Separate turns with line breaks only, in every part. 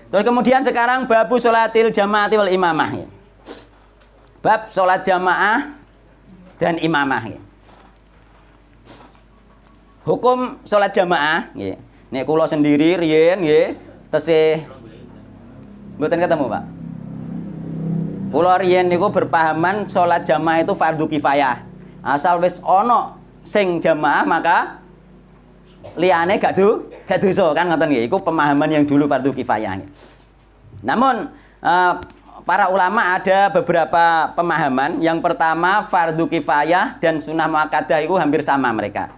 Terus kemudian sekarang babu sholatil jamaati wal imamah ya. Bab sholat jamaah dan imamah ya. Hukum sholat jamaah ya. Nek kula sendiri riyen nggih tesih mboten ketemu, Pak. Kula riyen niku berpahaman sholat jamaah itu fardu kifayah. Asal wis ana sing jamaah maka liyane gak dosa kan ngoten nggih. Iku pemahaman yang dulu fardu kifayah. Namun para ulama ada beberapa pemahaman. Yang pertama fardu kifayah dan sunnah muakkadah itu hampir sama mereka.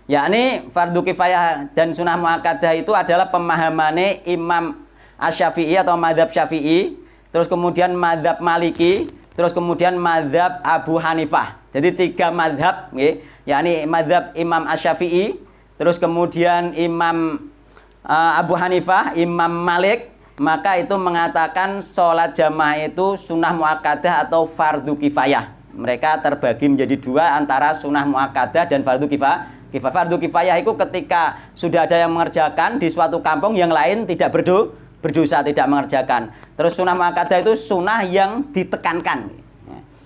Yakni fardu kifayah dan sunnah muakkadah itu adalah pemahamannya Imam Asy-Syafi'i atau mazhab Syafi'i, terus kemudian mazhab Maliki, terus kemudian mazhab Abu Hanifah. Jadi 3 mazhab nggih, yakni mazhab Imam Asy-Syafi'i, terus kemudian Imam Abu Hanifah, Imam Malik, maka itu mengatakan sholat jamaah itu sunnah muakkadah atau fardu kifayah. Mereka terbagi menjadi 2 antara sunnah muakkadah dan fardu kifayah. Fardu kifayah itu ketika sudah ada yang mengerjakan di suatu kampung, yang lain tidak berdosa tidak mengerjakan. Terus sunnah muakkadah itu sunnah yang ditekankan.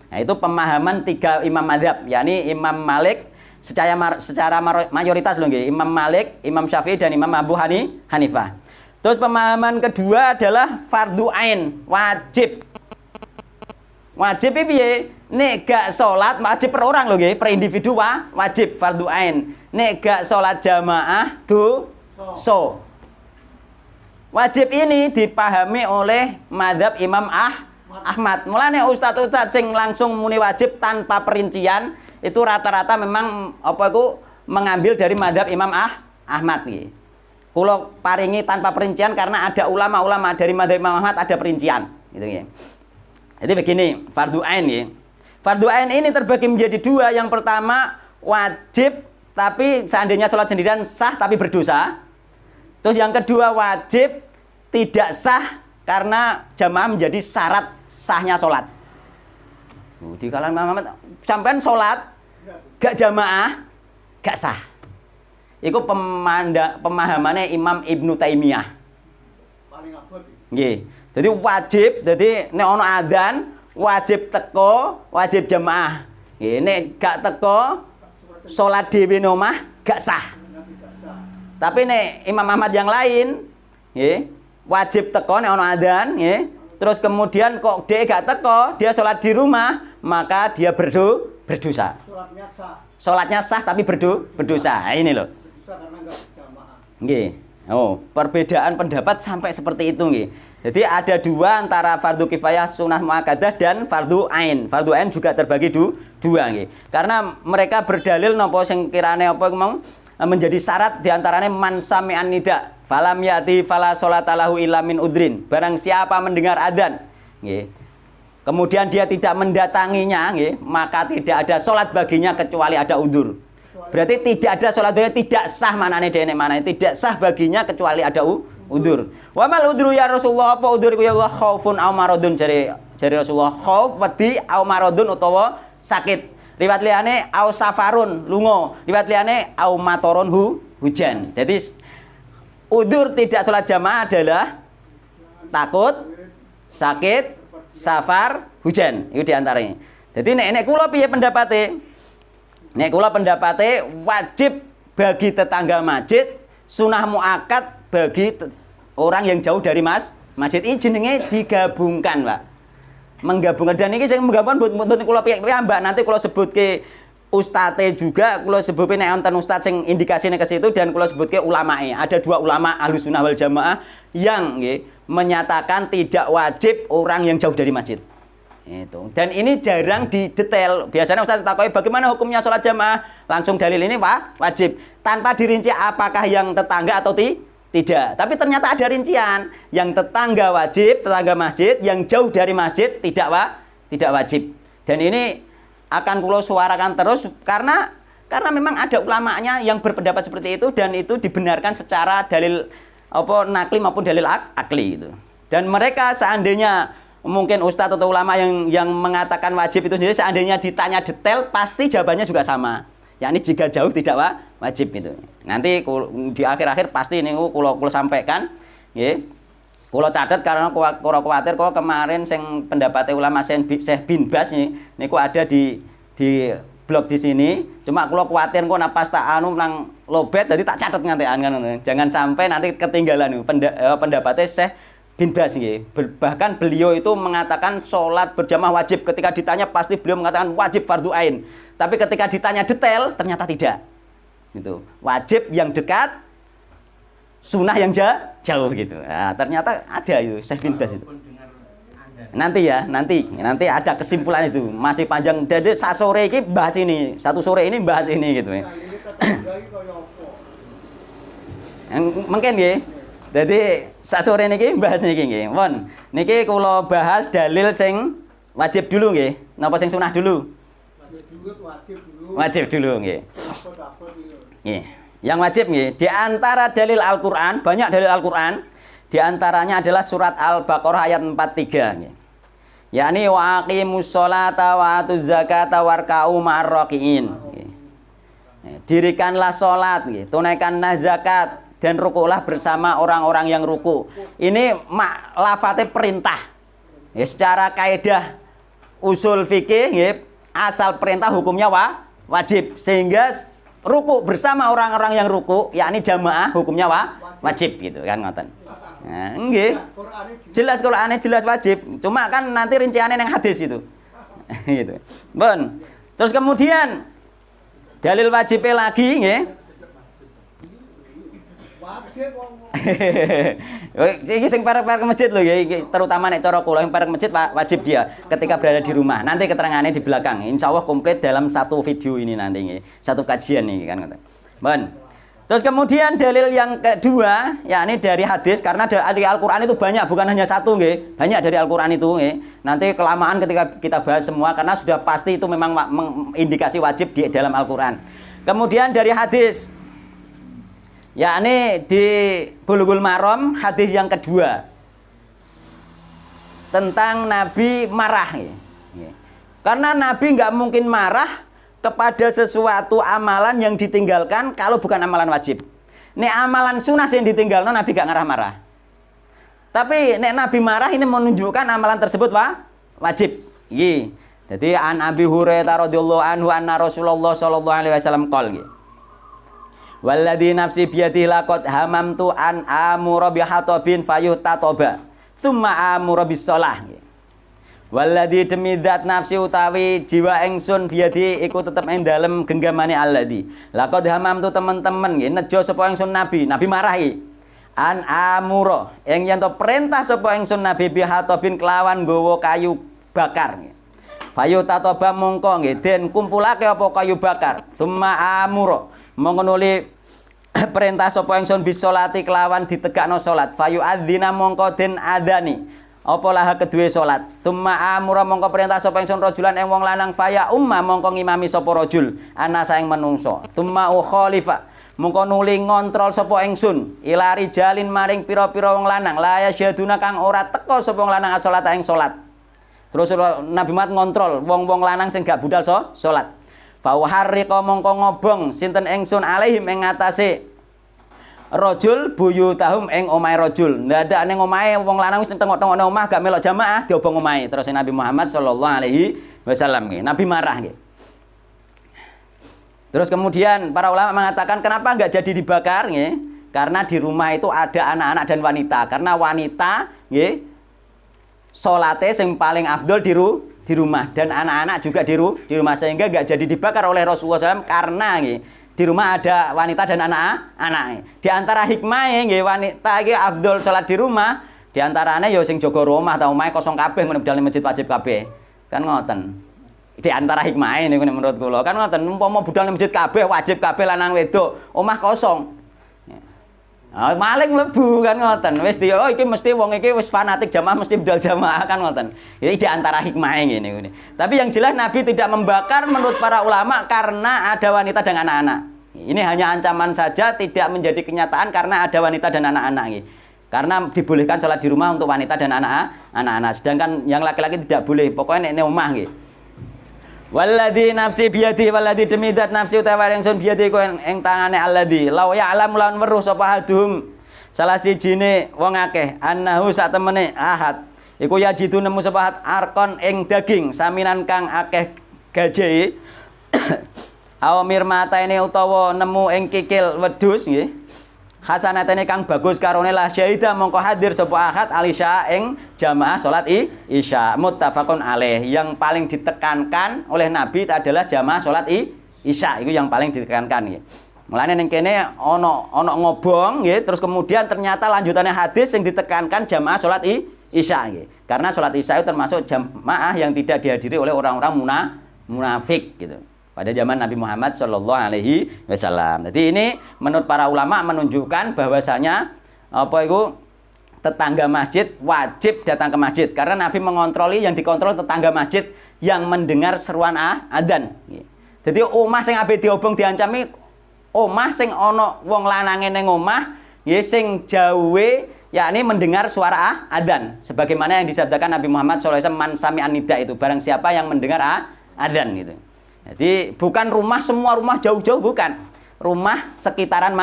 Nah, itu pemahaman 3 imam mazhab, yakni Imam Malik secara mayoritas loh nggih, Imam Malik, Imam Syafi'i dan Imam Abu Hanifah. Terus pemahaman kedua adalah fardu ain, wajib. Wajib piye? Nek gak salat wajib per orang lho nggih, per individu wajib fardu ain. Nek gak salat jamaah dosa. Wajib ini dipahami oleh mazhab Imam Ahmad. Mulane ustaz-ustaz sing langsung muni wajib tanpa perincian itu rata-rata memang apa iku mengambil dari mazhab Imam Ahmad nggih. Kula paringi tanpa perincian karena ada ulama-ulama dari mazhab Imam Ahmad ada perincian gitu nggih. Jadi begini, fardu ain nggih. Fardu ain ini terbagi menjadi 2. Yang pertama wajib tapi seandainya sholat sendirian sah tapi berdosa. Terus yang kedua wajib tidak sah karena jamaah menjadi syarat sahnya sholat. Di kalangan Muhammad sampean sholat gak jamaah gak sah. Iku pemahamannya Imam Ibnu Taimiyah. Paling abot. Nggih. Jadi wajib, jadi nek ono adzan wajib teko, wajib jamaah. Nggih, nek gak teko salat dhewe omah gak sah. Tapi nek Imam Ahmad yang lain, nggih, wajib teko nek ono adzan, nggih. Terus kemudian kok dia gak teko, dia sholat di rumah, maka dia berdosa. Sholatnya sah tapi berdosa. Nah, ini loh. Nggih. Oh, perbedaan pendapat sampai seperti itu nggih. Jadi ada 2 antara fardu kifayah sunnah muakkadah dan fardu ain. Fardu ain juga terbagi 2 nggih. Karena mereka berdalil napa sing kirane apa mau menjadi syarat diantaranya man sami'an nida falam yati fala sholata lahu illa min udrin. Barang siapa mendengar adzan nggih, kemudian dia tidak mendatanginya nggih, maka tidak ada sholat baginya kecuali ada udzur. Berarti tidak ada sholat baginya, tidak sah manane dene manane tidak sah baginya kecuali ada udzur. Wa mal udhru ya Rasulullah, apa udzur iku ya Allah? Khaufun aw maradun, jare Rasulullah, khauf wedi aw maradun utawa sakit. Riwayat liyane aw safarun lunga, riwayat liyane aw matoron hujan. Jadi udzur tidak sholat jamaah adalah takut, sakit, safar, hujan. Itu diantaranya. Jadi nek kula piye pendapate? Nek kula pendapate wajib bagi tetangga masjid, sunah muakkad bagi orang yang jauh dari masjid. Ini jenenge digabungkan, Pak. Menggabungkan, dan ini saya menggabungkan buat kula piyambak nanti kula sebutke ustate juga, kula sebutke nek wonten ustaz sing indikasine ke situ, dan kula sebutke ulamae. Ada 2 ulama Ahlussunnah wal Jamaah yang nggih menyatakan tidak wajib orang yang jauh dari masjid. Itu. Dan ini jarang didetail. Biasanya ustaz takoki bagaimana hukumnya sholat jamaah, langsung dalil ini wajib tanpa dirinci apakah yang tetangga atau tidak. Tapi ternyata ada rincian. Yang tetangga wajib, tetangga masjid, yang jauh dari masjid tidak wajib. Dan ini akan kula suarakan terus karena memang ada ulamanya yang berpendapat seperti itu, dan itu dibenarkan secara dalil apa nakli maupun dalil akli itu. Dan mereka seandainya mungkin ustadz atau ulama yang mengatakan wajib itu sendiri, seandainya ditanya detail pasti jawabannya juga sama. Yakni jika jauh tidak wajib itu. Nanti di akhir-akhir pasti ini kula sampaikan, nggih. Kula catet karena kula kuwatir kok kemarin sing pendapatnya ulama Syekh bin Bas niku ada di blog di sini. Cuma kula kuwatir kok napas tak anu nang lobet dadi tak catet ngantekan kan. Jangan sampai nanti ketinggalan pendapatnya Syekh bin Bas nggih. Bahkan beliau itu mengatakan salat berjamaah wajib. Ketika ditanya pasti beliau mengatakan wajib fardu ain. Tapi ketika ditanya detail ternyata tidak. Gitu. Wajib yang dekat, sunnah yang jauh gitu. Nah, ternyata ada itu Syekh bin Bas itu. Nanti ya, nanti ada kesimpulan itu. Masih panjang. Jadi sore ini bahas ini, satu sore ini bahas ini gitu ya. Mungkin ya. Jadi sore ini bahas niki nggih. Mon, niki kula bahas dalil sing wajib dulu nggih. Napa sing sunnah dulu? Wajib dulu nggih. Nggih. Yang wajib nih, di antara dalil Al-Qur'an, banyak dalil Al-Qur'an, di antaranya adalah surat Al-Baqarah ayat 43 nih. Yakni wa aqimus sholata wa atuz zakata warka'u ma'ar raki'in. Dirikanlah salat nggih, tunaikanlah zakat dan rukuklah bersama orang-orang yang ruku. Ini lafate perintah. Ya, secara kaidah usul fikih nggih, asal perintah hukumnya wajib, sehingga ruku bersama orang-orang yang ruku, yakni jamaah hukumnya wajib gitu kan ngoten. Nah, nggih. Jelas Qur'ane jelas wajib. Cuma kan nanti rinciannya yang hadis itu. Gitu. Bon. Terus kemudian dalil wajibnya lagi nggih. Iki sing parek-parek masjid lho ya, terutama nek cara kula yang parek masjid wajib dia ketika berada di rumah. Nanti keterangannya di belakang. Insyaallah komplit dalam satu video ini nanti nggih. Satu kajian nih kan ngoten. Bon. Terus kemudian dalil yang kedua, yakni dari hadis, karena dari Al-Qur'an itu banyak, bukan hanya satu nggih. Banyak dari Al-Qur'an itu nggih. Nanti kelamaan ketika kita bahas semua karena sudah pasti itu memang indikasi wajib di dalam Al-Qur'an. Kemudian dari hadis, yakni di Bulughul Maram hadis yang kedua tentang Nabi marah. Karena Nabi nggak mungkin marah kepada sesuatu amalan yang ditinggalkan kalau bukan amalan wajib. Nek amalan sunnah yang ditinggalkan Nabi gak marah. Tapi nek Nabi marah ini menunjukkan amalan tersebut wajib. Iya. Jadi an Abi Hurairah radhiyallahu anhu anna Rasulullah sallallahu alaihi wasallam qol. Walladzi nafsi biyadihi laqad hamamtu an amura bi hatabin fayuhtatoba tsumma amura bis shalah. Walladzi demi zat nafsi utawi jiwa ingsun biyadi iku tetep ing dalem genggamane alladzi laqad hamamtu teman-teman nggih nejo sapa ingsun nabi marahi an amura ing yen to perintah sapa ingsun nabi bi hatabin kelawan nggawa kayu bakar. Fayuhtatoba mongko nggih den kumpulake apa kayu bakar tsumma amura mongko nuli perintah sapa ingsun bisolati kelawan ditegakno salat fayu adzina mongko den adzani apa lah kedue salat summa amura mongko perintah sapa ingsun rajulan ing wong lanang faya umma mongko ngimami sapa rajul ana saeng menungso summa ukhalifa mongko nuli ngontrol sapa ingsun ilari jalin maring pira-pira wong lanang la yasyaduna kang ora teka sapa wong lanang salat ing salat. Terus Nabi Muhammad ngontrol wong-wong lanang sing gak budal salat. Fa harriqa mongko ngobong sinten ingsun alaihim ing ngatasé rajul buyutahum ing omahe rajul. Ndadak ning omahe wong lanang wis tengok-tengok omah gak melok jamaah diobong omahe. Terus Nabi Muhammad sallallahu alaihi wasallam nggih. Nabi marah nggih. Terus kemudian para ulama mengatakan kenapa enggak jadi dibakar nggih? Karena di rumah itu ada anak-anak dan wanita. Karena wanita nggih salate sing paling afdol di rumah dan anak-anak juga di rumah sehingga enggak jadi dibakar oleh Rasulullah SAW karena nggih di rumah ada wanita dan anak-anak. Di antara hikmahnya nggih wanita iki afdol salat di rumah, di antaranya ya sing jaga rumah ta omahe kosong kabeh menep dalem masjid wajib kabeh. Kan ngoten. Di antara hikmahnya niku menurut kula kan ngoten umpama budal masjid kabeh wajib kabeh lanang wedok, omah kosong. Maling mlebu kan ngoten. Wis oh iki mesti wong iki wis fanatik jamaah mesti budal jamaah kan ngoten. Ini di antara hikmahnya ngene. Tapi yang jelas Nabi tidak membakar menurut para ulama karena ada wanita dan anak-anak. Ini hanya ancaman saja, tidak menjadi kenyataan karena ada wanita dan anak-anak. Karena dibolehkan sholat di rumah untuk wanita dan anak-anak. Sedangkan yang laki-laki tidak boleh. Pokoknya nek omah nggih. Walladzi nafsi biyadi walladzi demi zat nafsi utawa ingsun biyadi ku ing tangane alladzi law ya'lamu lan weruh sapa hadum salah sijine wong akeh annahu sak temene ahad iku yajidu nemu sepahat arkon ing daging saminan kang akeh gajehe awamir mata ini utawa nemu ing kikil wedhus nggih hasanatene kang bagus karone la syahida mongko hadir sapa ahad alisya ing jamaah salat isya muttafaqun alaih. Yang paling ditekankan oleh Nabi adalah jamaah salat isya itu yang paling ditekankan nggih. Mulane ning kene ana ngobong nggih terus kemudian ternyata lanjutannya hadis yang ditekankan jamaah salat isya nggih. Karena salat isya itu termasuk jamaah yang tidak dihadiri oleh orang-orang munafik gitu. Pada zaman Nabi Muhammad Shallallahu Alaihi Wasallam. Jadi ini menurut para ulama menunjukkan bahwasanya apa itu tetangga masjid wajib datang ke masjid karena Nabi mengontroli yang dikontrol tetangga masjid yang mendengar seruan adzan. Jadi omah sing ape diobong diancami omah sing ana wong lanange ning omah nggih sing jauhe yakni mendengar suara adzan sebagaimana yang disabdakan Nabi Muhammad SAW man sami'an nida itu barang siapa yang mendengar adzan gitu. Jadi bukan rumah semua rumah jauh-jauh bukan. Rumah sekitaran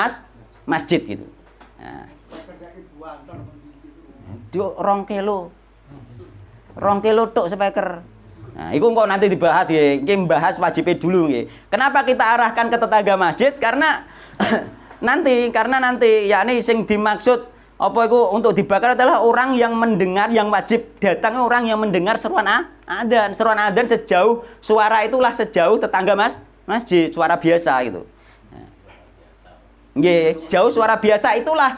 masjid gitu. Nah. Dia 2 kilo. 2 kilo tok speaker. Nah, itu kok nanti dibahas ya. Ini bahas wajibnya dulu ya. Kenapa kita arahkan ke tetangga masjid? Karena nanti yakni sing dimaksud apa itu untuk dibakar adalah orang yang mendengar yang wajib datang orang yang mendengar seruan adzan. Seruan adzan sejauh suara itulah sejauh tetangga masjid, suara biasa gitu. Nggih, sejauh suara biasa itulah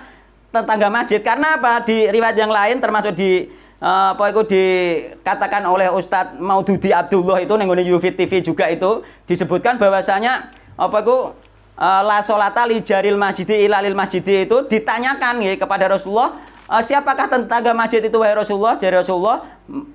tetangga masjid. Karena apa? Di riwayat yang lain termasuk di apa itu dikatakan oleh Ustadz Maududi Abdullah itu nenggone Yufit TV juga itu disebutkan bahwasanya apa itu la sholata li jaril masjidi ila lil masjidi itu ditanyakan ya, kepada Rasulullah siapakah tetangga masjid itu wahai Rasulullah? Jadi Rasulullah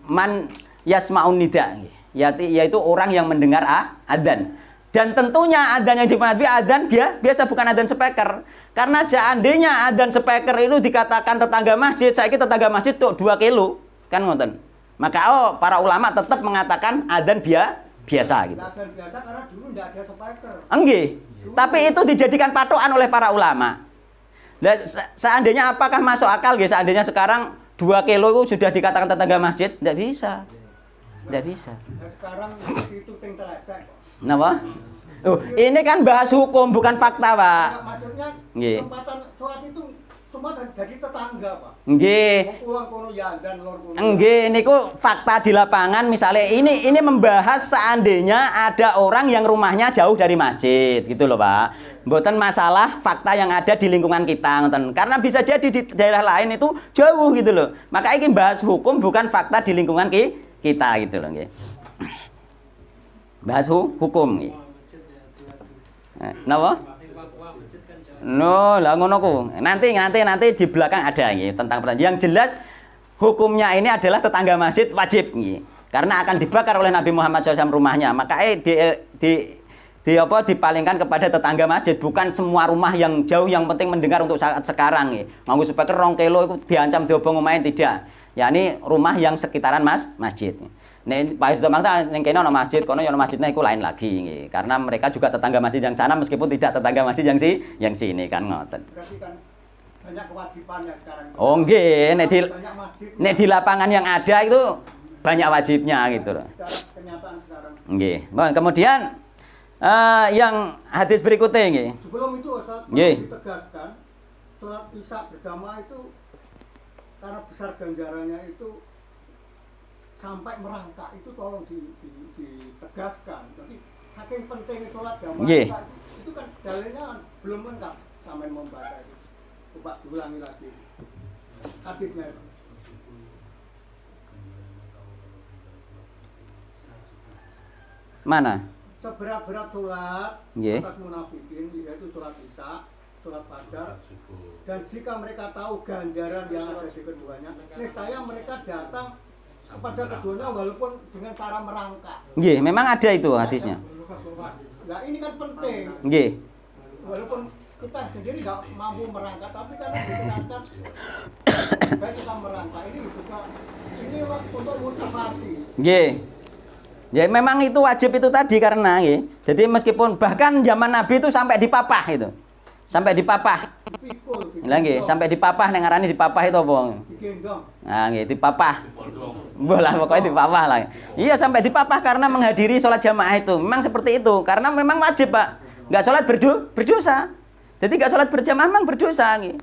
man yasma'un nida yaitu orang yang mendengar adzan. Dan tentunya adzan yang dimaksud adzan biasa bukan adzan speaker. Karena seandainya adzan speaker itu dikatakan tetangga masjid, saiki tetangga masjid tuh 2 kilo, kan ngoten. Maka para ulama tetap mengatakan adzan biasa gitu.
Adzan biasa karena dulu enggak ada speaker.
Enggih. Tapi itu dijadikan patokan oleh para ulama. Nah, seandainya apakah masuk akal ya seandainya sekarang 2 kilo itu sudah dikatakan tetangga masjid? Tidak bisa. Tidak bisa.
Sekarang itu ting telecek.
Kenapa? Ini kan bahas hukum bukan fakta, Pak.
Maksudnya
Nggih.
kesempatan sholat itu cuma jadi tetangga, Pak.
Nggih.
Pulang kono ya dan lor kono.
Nggih, niku fakta di lapangan misalnya ini membahas seandainya ada orang yang rumahnya jauh dari masjid gitu loh, Pak. Mboten masalah fakta yang ada di lingkungan kita ngoten. Karena bisa jadi di daerah lain itu jauh gitu loh. Maka ini bahas hukum bukan fakta di lingkungan kita gitu loh nggih. Bahas hukum nggih. Napa? No, lah ngono ku. Nanti di belakang ada nggih tentang pertanyaan. Yang jelas hukumnya ini adalah tetangga masjid wajib nggih. Karena akan dibakar oleh Nabi Muhammad SAW rumahnya. Maka dipalingkan kepada tetangga masjid, bukan semua rumah yang jauh yang penting mendengar untuk saat sekarang nggih. Nganggo speaker 2 kilo itu diancam diobong omahe tidak. Yakni rumah yang sekitaran masjid. Nek Pak Yusuf Makta ning kene ana masjid, kono ya ana masjidnya iku lain lagi nggih. Karena mereka juga tetangga masjid yang sana meskipun tidak tetangga masjid yang sini kan ngoten.
Berarti kan banyak kewajibannya sekarang.
Oh nggih, nek di lapangan yang ada itu banyak wajibnya gitu loh.
Secara kenyataan sekarang.
Nggih. Kemudian yang hadis berikutnya nggih.
Sebelum itu Ustaz,
Nggih.
ditegaskan sholat Isya berjamaah itu karena besar ganjarannya itu sampai merangkak itu tolong ditegaskan. Jadi saking pentingnya sholat jamaah
Nggih.
itu kan dalilnya belum lengkap sampai membaca itu. Coba diulangi lagi hadisnya itu.
Mana?
Seberat-berat sholat
Nggih.
atas munafikin yaitu sholat Isya, sholat fajar, dan jika mereka tahu ganjaran yang ada di keduanya, niscaya mereka datang kepada keduanya walaupun dengan cara merangkak.
Nggih, memang ada itu hadisnya.
Nah ini kan penting,
Nggih.
walaupun kita sendiri nggak mampu merangkak, tapi kan ditekankan baik kita merangkak ini juga ini untuk motivasi.
Nggih. Ya memang itu wajib itu tadi karena nggih. Jadi meskipun bahkan zaman Nabi itu sampai dipapah itu. Sampai dipapah.
Pikul
Lha nggih, sampai dipapah nek ngarani dipapah itu apa?
Digendong.
Nah, nggih dipapah. Bola pokoknya dipapah lah. Iya sampai dipapah karena menghadiri sholat jamaah itu. Memang seperti itu karena memang wajib, Pak. Enggak sholat berdosa. Jadi enggak sholat berjamaah memang berdosa nggih.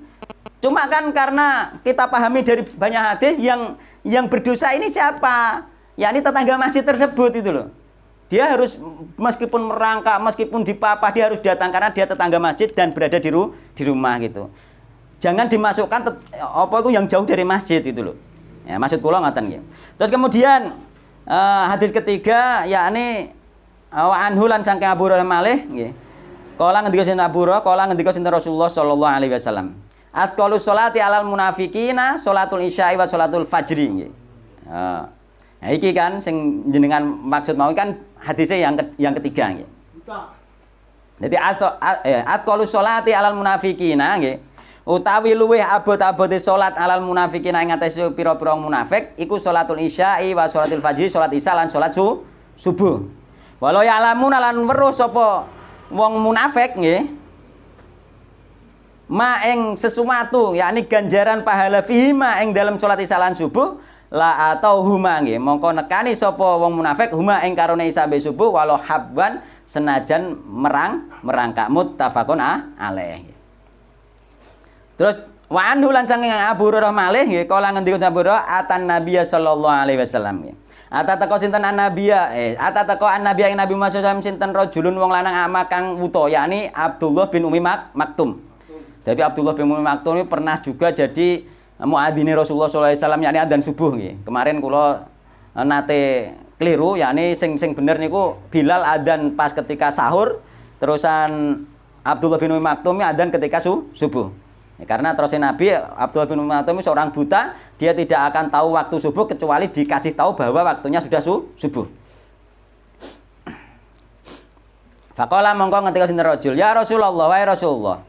Cuma kan karena kita pahami dari banyak hadis yang berdosa ini siapa? Yakni tetangga masjid tersebut itu loh. Dia harus meskipun merangkak, meskipun dipapah dia harus datang karena dia tetangga masjid dan berada di rumah gitu. Jangan dimasukkan apa itu yang jauh dari masjid itu loh. Ya, maksud kula ngoten nggih. Terus kemudian hadis ketiga yakni wa anhu lan saking Abu Hurairah malih nggih. Kala ngendika sinten Abu Hurairah, kala ngendika sinten Rasulullah sallallahu alaihi wasallam. Atqalu sholati alal munafiqina sholatul isya'i wa sholatul fajri nggih. Nah iki kan sing jenengan maksud mau kan hadisnya yang ketiga nggih. Jadi atqalu sholati alal munafiqina nggih. Utawi luweh abot-abote salat alal munafiqin ing atase pira-pira munafik iku salatul isya'i wa salatul fajri, salat isya lan salat subuh. Walau ya'lamun lan weruh sapa wong munafik nggih ma ing sesuatu yakni ganjaran pahala fihi ma ing dalam salat isya lan subuh la atau huma nggih mongko nekani sapa wong munafik huma ing karone isya be subuh walau habban senajan merangkak muttafaqun alaih. Terus wa anhu lan saking Abu Hurairah malih nggih kala ngendika Abu Hurairah atan Nabiy sallallahu alaihi wasallam nggih. Ata teko sinten an-nabiy ata teko an-nabiy ing Nabi Muhammad sallallahu sinten rajulun wong lanang ama kang wuta yakni Abdullah bin Umi Maktum. Jadi Abdullah bin Umi Maktum ini pernah juga jadi muadzine Rasulullah sallallahu alaihi wasallam yakni adzan subuh nggih. Kemarin kula nate keliru yakni sing bener niku Bilal adzan pas ketika sahur terusan Abdullah bin Umi Maktum adzan ketika subuh. Ya, karena terus Nabi Abdullah bin Umar itu seorang buta, dia tidak akan tahu waktu subuh kecuali dikasih tahu bahwa waktunya sudah subuh. Faqala mongko ngendika sinten rajul, "Ya Rasulullah, wahai Rasulullah.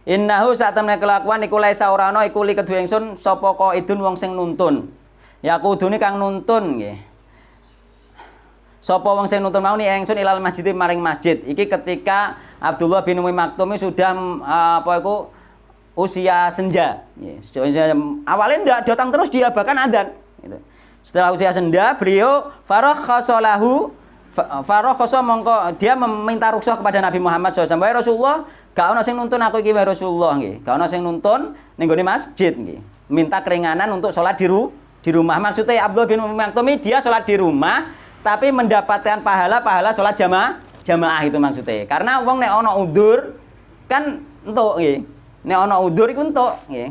Innahu sak temene kelakuan iku laisa ora ana iku li kedue ingsun sapa qaidun wong sing nuntun. Ya kudune kang nuntun nggih. Sapa wong sing nuntun mau ni ingsun ilal masjid maring masjid. Iki ketika Abdullah bin Umi Maktum sudah usia senja. Awalnya tidak datang terus dia bahkan adzan. Gitu. Setelah usia senja, beliau farakhasalahu mongko dia meminta rukhsah kepada Nabi Muhammad SAW. Wahai Rasulullah, gak ono sing nuntun aku iki wahai Rasulullah nggih. Gak ono sing nuntun ning gone masjid nggih. Minta keringanan untuk sholat di rumah. Maksudnya Abdullah bin Maktum dia sholat di rumah tapi mendapatkan pahala sholat jamaah itu maksudnya. Karena wong nek ono udzur kan entuk nggih. Nek ana udzur iku entuk nggih.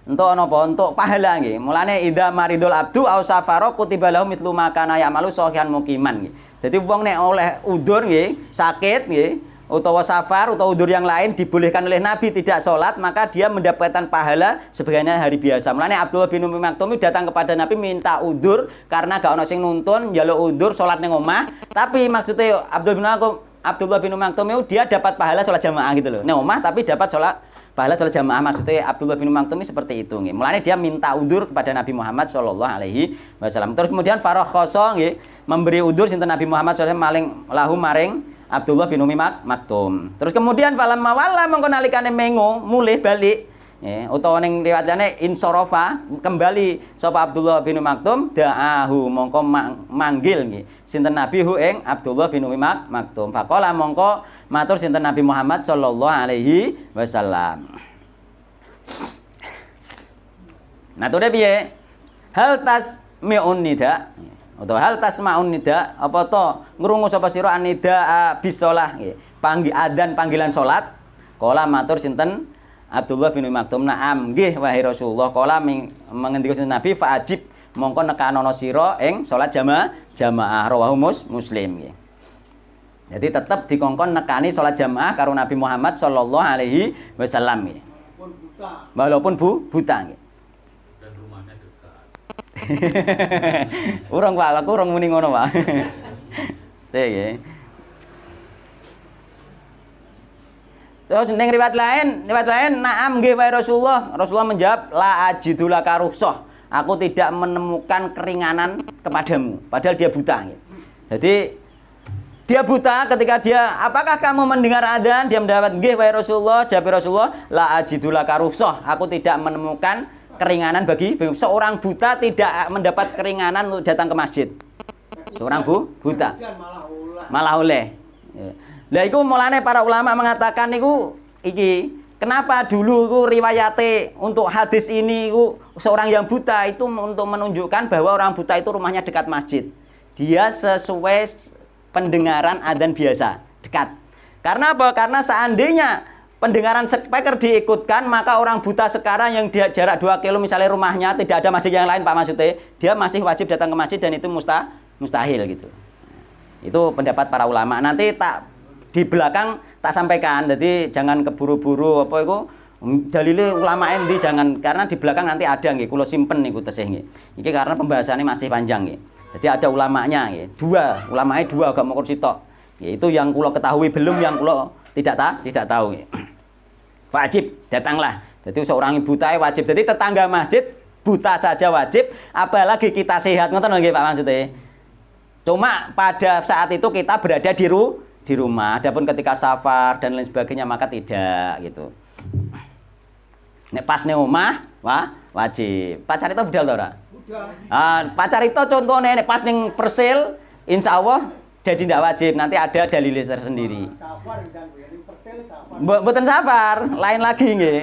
Entuk ana apa? Entuk pahala nggih. Mulane idza maridul abdu aw safara kutiba lahu mithlu ma kana ya'malu sahihan muqiman nggih. Dadi wong nek oleh udzur nggih, sakit nggih, utawa safar utawa udzur yang lain dibolehkan oleh Nabi tidak salat, maka dia mendapatkan pahala sebagaimana hari biasa. Mulane Abdullah bin Umi Maktum datang kepada Nabi minta udzur karena gak ana sing nuntun, njaluk udzur salat ning omah, tapi maksudnya Abdullah bin Maktum dia dapat pahala sholat jamaah gitu loh. Nek omah tapi dapat pahala sholat jamaah, maksudnya Abdullah bin Maktum seperti itu nggih. Mulane dia minta udzur kepada Nabi Muhammad sallallahu alaihi wasallam. Terus kemudian farakhasa nggih memberi udzur sinten Nabi Muhammad sallallahu alaihi wasallam maring Abdullah bin Umi Maktum. Terus kemudian falamma walla mongko nalikane mengo mulih balik utawa ning riwayatane insarafa kembali sapa Abdullah bin Maktum da'ahu mongko manggil nggih sinten Nabi hu ing Abdullah bin Umi Maktum. Faqala mongko matur sinten Nabi Muhammad sallallahu alaihi wasallam. Nature piye? Hal tasmi'un nida utawa hal tasma'un nida apa to ngrungu sapa sira anida bisolah nggih adzan panggilan salat. Kala matur sinten Abdullah bin Maktum na'am nggih wahai Rasulullah kala mengendika sinten Nabi fa'ajib mongko nekanono sira ing salat jamaah rawahu Muslim nggih. Jadi tetap dikongkon nekani salat jamaah karo Nabi Muhammad sallallahu alaihi wasallam nggih. Walaupun buta nggih.
Dan rumahnya dekat.
Urung Pak, aku urung muni ngono Pak. Saya nggih. Terus ning riwayat lain na'am nggih wahai Rasulullah. Rasulullah menjawab la ajidu laka rukhsah. Aku tidak menemukan keringanan kepadamu, padahal dia buta nggih. Jadi Dia buta ketika dia, apakah kamu mendengar adzan? Dia mendapat, nggih wahai Rasulullah, jawab Rasulullah, la ajidula karusoh. Aku tidak menemukan keringanan bagi seorang buta tidak mendapat keringanan untuk datang ke masjid. Seorang buta malah oleh. Lah iku mulane para ulama mengatakan niku iki kenapa dulu iku riwayate untuk hadis ini iku seorang yang buta itu untuk menunjukkan bahwa orang buta itu rumahnya dekat masjid. Dia sesuai pendengaran adzan biasa, dekat. Karena apa? Karena seandainya pendengaran speaker diikutkan, maka orang buta sekarang yang dia jarak 2 kilo misalnya rumahnya tidak ada masjid yang lain Pak maksudnya, dia masih wajib datang ke masjid dan itu mustahil gitu. Itu pendapat para ulama. Nanti tak di belakang tak sampaikan. Jadi jangan keburu-buru apa itu dalile ulama endi jangan, karena di belakang nanti ada nggih kula simpen niku tesih nggih. Iki karena pembahasannya masih panjang nggih. Jadi ada ulamanya nggih. Ulamanya dua agak mokor sitok. Itu yang kula ketahui belum yang kula tidak tahu nggih. Wajib datanglah. Jadi seorang buta wajib. Jadi tetangga masjid buta saja wajib, apalagi kita sehat ngoten nggih Pak maksudnya. Cuma pada saat itu kita berada di rumah. Adapun ketika safar dan lain sebagainya maka tidak gitu. Nek pas ning omah wajib. Pacar itu budal to ora? Pacar itu contohnya nek pas ning persil insya Allah jadi tidak wajib. Nanti ada dalil tersendiri. Mboten safar, lain lagi nggih.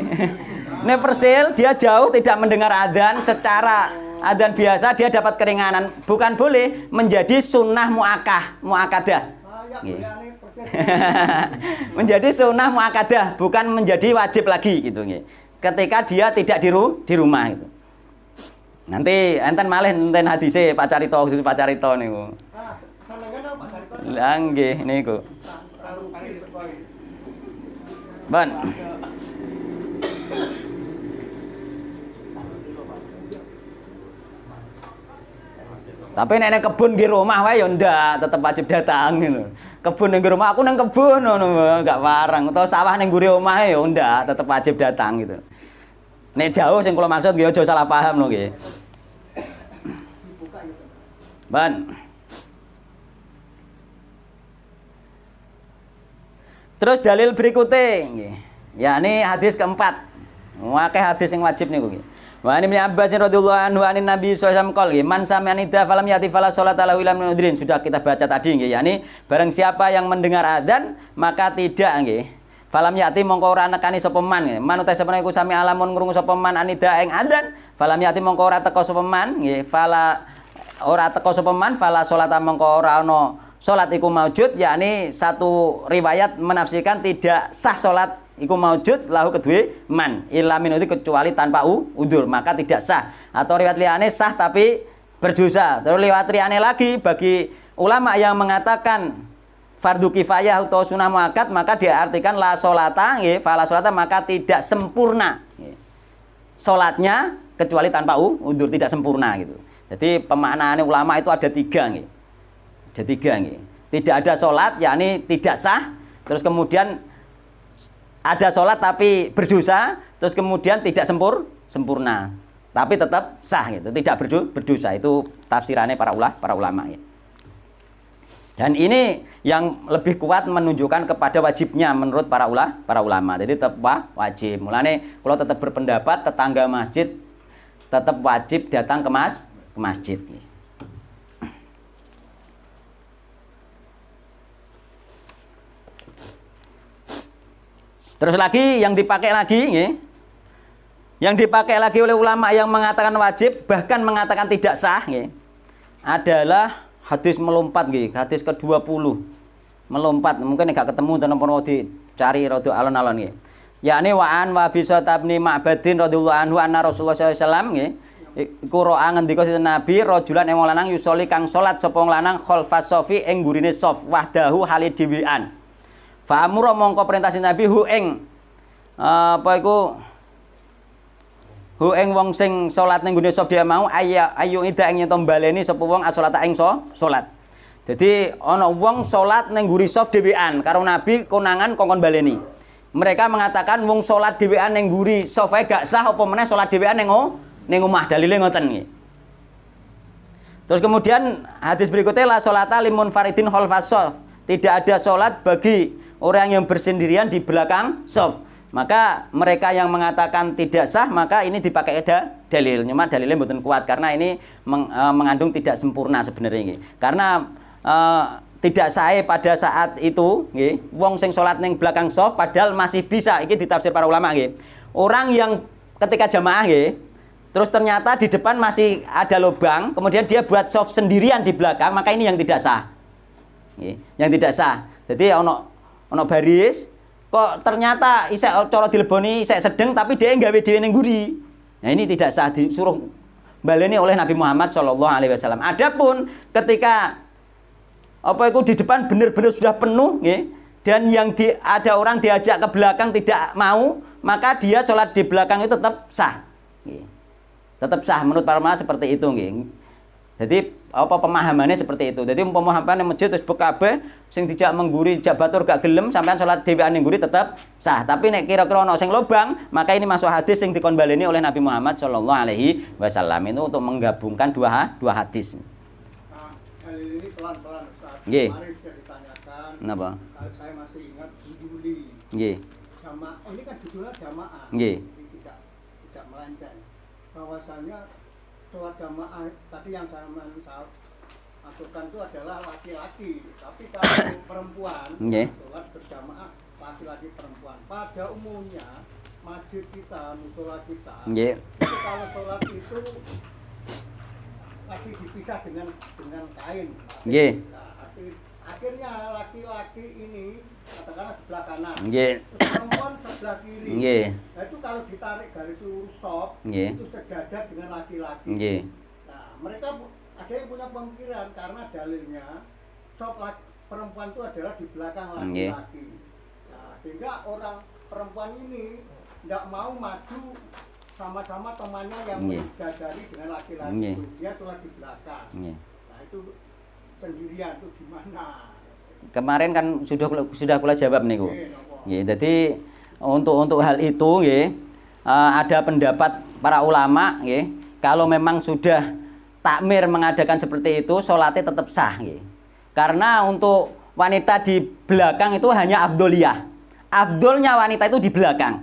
Nek persil dia jauh tidak mendengar adzan secara adzan biasa dia dapat keringanan. Bukan boleh menjadi sunnah muakadah. Menjadi sunnah muakadah, bukan menjadi wajib lagi gitu nggih. Ketika dia tidak di rumah gitu. Nanti enten malih enten hadise Pak Carito khusus Pak Carito niku. Lah nggih niku. Ban. Tapi nek kebun di rumah wae ya ndak, tetep wajib datang gitu. Kebun ning rumah aku nang kebun ngono enggak warang, utawa sawah ning gure omahe ya ndak, tetep wajib datang gitu. Nek jauh sing kula maksud nggih aja salah paham lho nggih. Ban. Terus dalil berikutnya nggih. Ya ini hadis keempat. Akeh hadis yang wajib niku nggih. Wa Ibnu Abbas radhiyallahu anhu anin Nabi sallallahu alaihi wasallam man sami'a nida falam yati fala sholata lahu illa min udhrin. Sudah kita baca tadi nggih. Yani barang siapa yang mendengar adzan maka tidak nggih. Falam yati mongko ora nekani sapa man. Man uta sapa iku sami alamun ngrungu sapa man anida ing adzan. Falam yati mongko ora teka sapa man nggih. Fala ora teka sapa man fala sholata mongko ora ana salat iku maujud. Yakni satu riwayat menafsirkan tidak sah salat iku maujud lahu kedue man illa min udhri kecuali tanpa udzur maka tidak sah. Atau riwayat liyane sah tapi berdosa. Terus riwayat liyane lagi bagi ulama yang mengatakan fardu kifayah atau sunnah muakkad maka diartikan la sholata nggih, fala sholata maka tidak sempurna nggih. Salatnya kecuali tanpa udzur tidak sempurna gitu. Jadi pemaknaannya ulama itu ada tiga nggih. Ada tiga nggih. Tidak ada salat yakni tidak sah, terus kemudian ada sholat tapi berdosa, terus kemudian tidak sempurna, tapi tetap sah gitu, tidak berdosa. Itu tafsirannya para ulama ya. Dan ini yang lebih kuat menunjukkan kepada wajibnya menurut para ulama. Jadi tetap wajib. Mulane kalau tetap berpendapat tetangga masjid tetap wajib datang ke masjid. Terus lagi yang dipakai lagi nggih. Yang dipakai lagi oleh ulama yang mengatakan wajib bahkan mengatakan tidak sah nggih. Adalah hadis melompat nggih, hadis ke-20. Melompat, mungkin enggak ketemu tenan pun dicari rada alon-alon nggih. Yakni wa'an wa bisat ibni Ma'badin radhiyallahu anhu anna Rasulullah sallallahu alaihi wasallam nggih. Iku ro'a ngendika sinten Nabi rajulan ing wong lanang yusoli kang salat sapa wong lanang khalfas shafi ing gurine shaf wahdahu hale dhewean. Fa amura mongko perintah Nabi hu ing hu ing wong sing salat ning gune shaf dia mau ayu ida ing nyeto baleni sapa wong asolata ing salat. Jadi ana wong salat ning guri shaf dhewean karo Nabi konangan kongkon baleni. Mereka mengatakan wong salat dhewean ning guri shaf ae gak sah apa meneh salat dhewean ning omah. Dalile ngoten nggih. Terus kemudian hadis berikutnya la sholata limun faridin khalfas shaf. tidak ada sholat bagi orang yang bersendirian di belakang shaf. Maka mereka yang mengatakan tidak sah, maka ini dipakai ada dalil. Cuma dalilnya mboten kuat karena ini mengandung tidak sempurna sebenarnya ini. Karena tidak sah pada saat itu nggih, wong sing salat ning belakang shaf padahal masih bisa. Iki ditafsir para ulama nggih. Orang yang ketika jamaah nggih, terus ternyata di depan masih ada lubang, kemudian dia buat shaf sendirian di belakang, maka ini yang tidak sah. Nggih, yang tidak sah. Jadi ono baris kok ternyata isek cara dileboni isek sedeng tapi dia nggawe dhewe ning nguri. Nah ini tidak sah, disuruh baleni oleh Nabi Muhammad sallallahu alaihi wasallam. Adapun ketika apa itu di depan benar-benar sudah penuh nggih, dan yang ada orang diajak ke belakang tidak mau, maka dia sholat di belakang itu tetap sah. Nggih. Tetap sah menurut para ulama seperti itu nggih. Jadi apa pemahamannya seperti itu. Jadi pemahaman masjid terus kabeh sing dijak mengguri jak batur gak gelem sampean salat dhewean ning ngguri tetap sah. Tapi nek kira-kira ana sing lobang, maka ini masuk hadis sing dikon baleni oleh Nabi Muhammad sallallahu alaihi wasallam itu untuk menggabungkan dua hadis.
Nah, hal ini pelan-pelan Ustaz.
Nggih.
Kemarin sudah ditanyakan.
Napa?
Saya masih ingat di Juli.
Nggih.
Jamaah ini kan judulnya jamaah.
Nggih.
Jadi tidak melenceng. Bahwasanya sholat jamaah tadi yang saya maksudkan itu adalah laki-laki, tapi kalau perempuan sholat berjamaah laki-laki perempuan pada umumnya masjid kita, musola kita itu kalau sholat itu lagi dipisah dengan kain. Nah, akhirnya laki-laki ini katakanlah sebelah kanan, perempuan sebelah kiri. Nah itu kalau ditarik garis lurus shaf itu sejajar dengan laki-laki. Nah mereka ada yang punya pemikiran karena dalilnya shaf perempuan itu adalah di belakang laki-laki. Nah sehingga orang perempuan ini tidak mau maju sama-sama temannya yang menjajari dengan laki-laki. Dia sholat di belakang. Nah itu sendirian itu gimana?
Kemarin kan sudah kula jawab niku. Nggih, jadi untuk hal itu nggih, ada pendapat para ulama nggih, kalau memang sudah takmir mengadakan seperti itu salatnya tetap sah nggih. Karena untuk wanita di belakang itu hanya afdoliyah. Afdolnya wanita itu di belakang.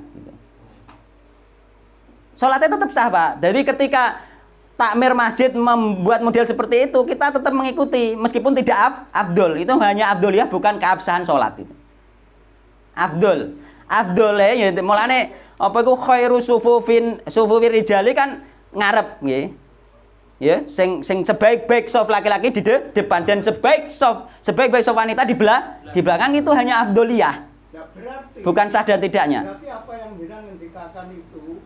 Salatnya tetap sah, Pak. Jadi ketika takmir masjid membuat model seperti itu, kita tetap mengikuti meskipun tidak afdol. Itu hanya afdoliyah, bukan keabsahan sholat itu. Afdol ya mulane apa iku khairu sufufin rijali kan ngarep nggih. Ya, sing sebaik-baik shaf laki-laki di depan dan sebaik-baik shaf wanita di belakang itu hanya afdoliyah.
Ya, berarti,
bukan sah dan tidaknya.
Berarti apa yang Jiran ngendikakan itu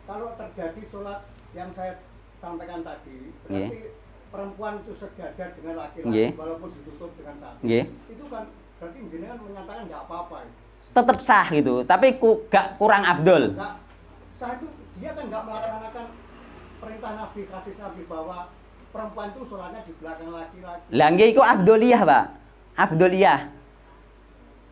kalau terjadi sholat yang saya sampaikan tadi, berarti perempuan itu sejajar dengan laki-laki walaupun ditutup dengan satu. Itu kan berarti jenengan menyatakan nggak apa-apa.
Tetap sah gitu, tapi gak kurang afdol.
Nah, sah itu dia kan nggak melaksanakan perintah Nabi, hadis Nabi bahwa perempuan itu sholatnya di belakang laki-laki.
Lah nggih iku afdoliyah, Pak. Afdoliyah.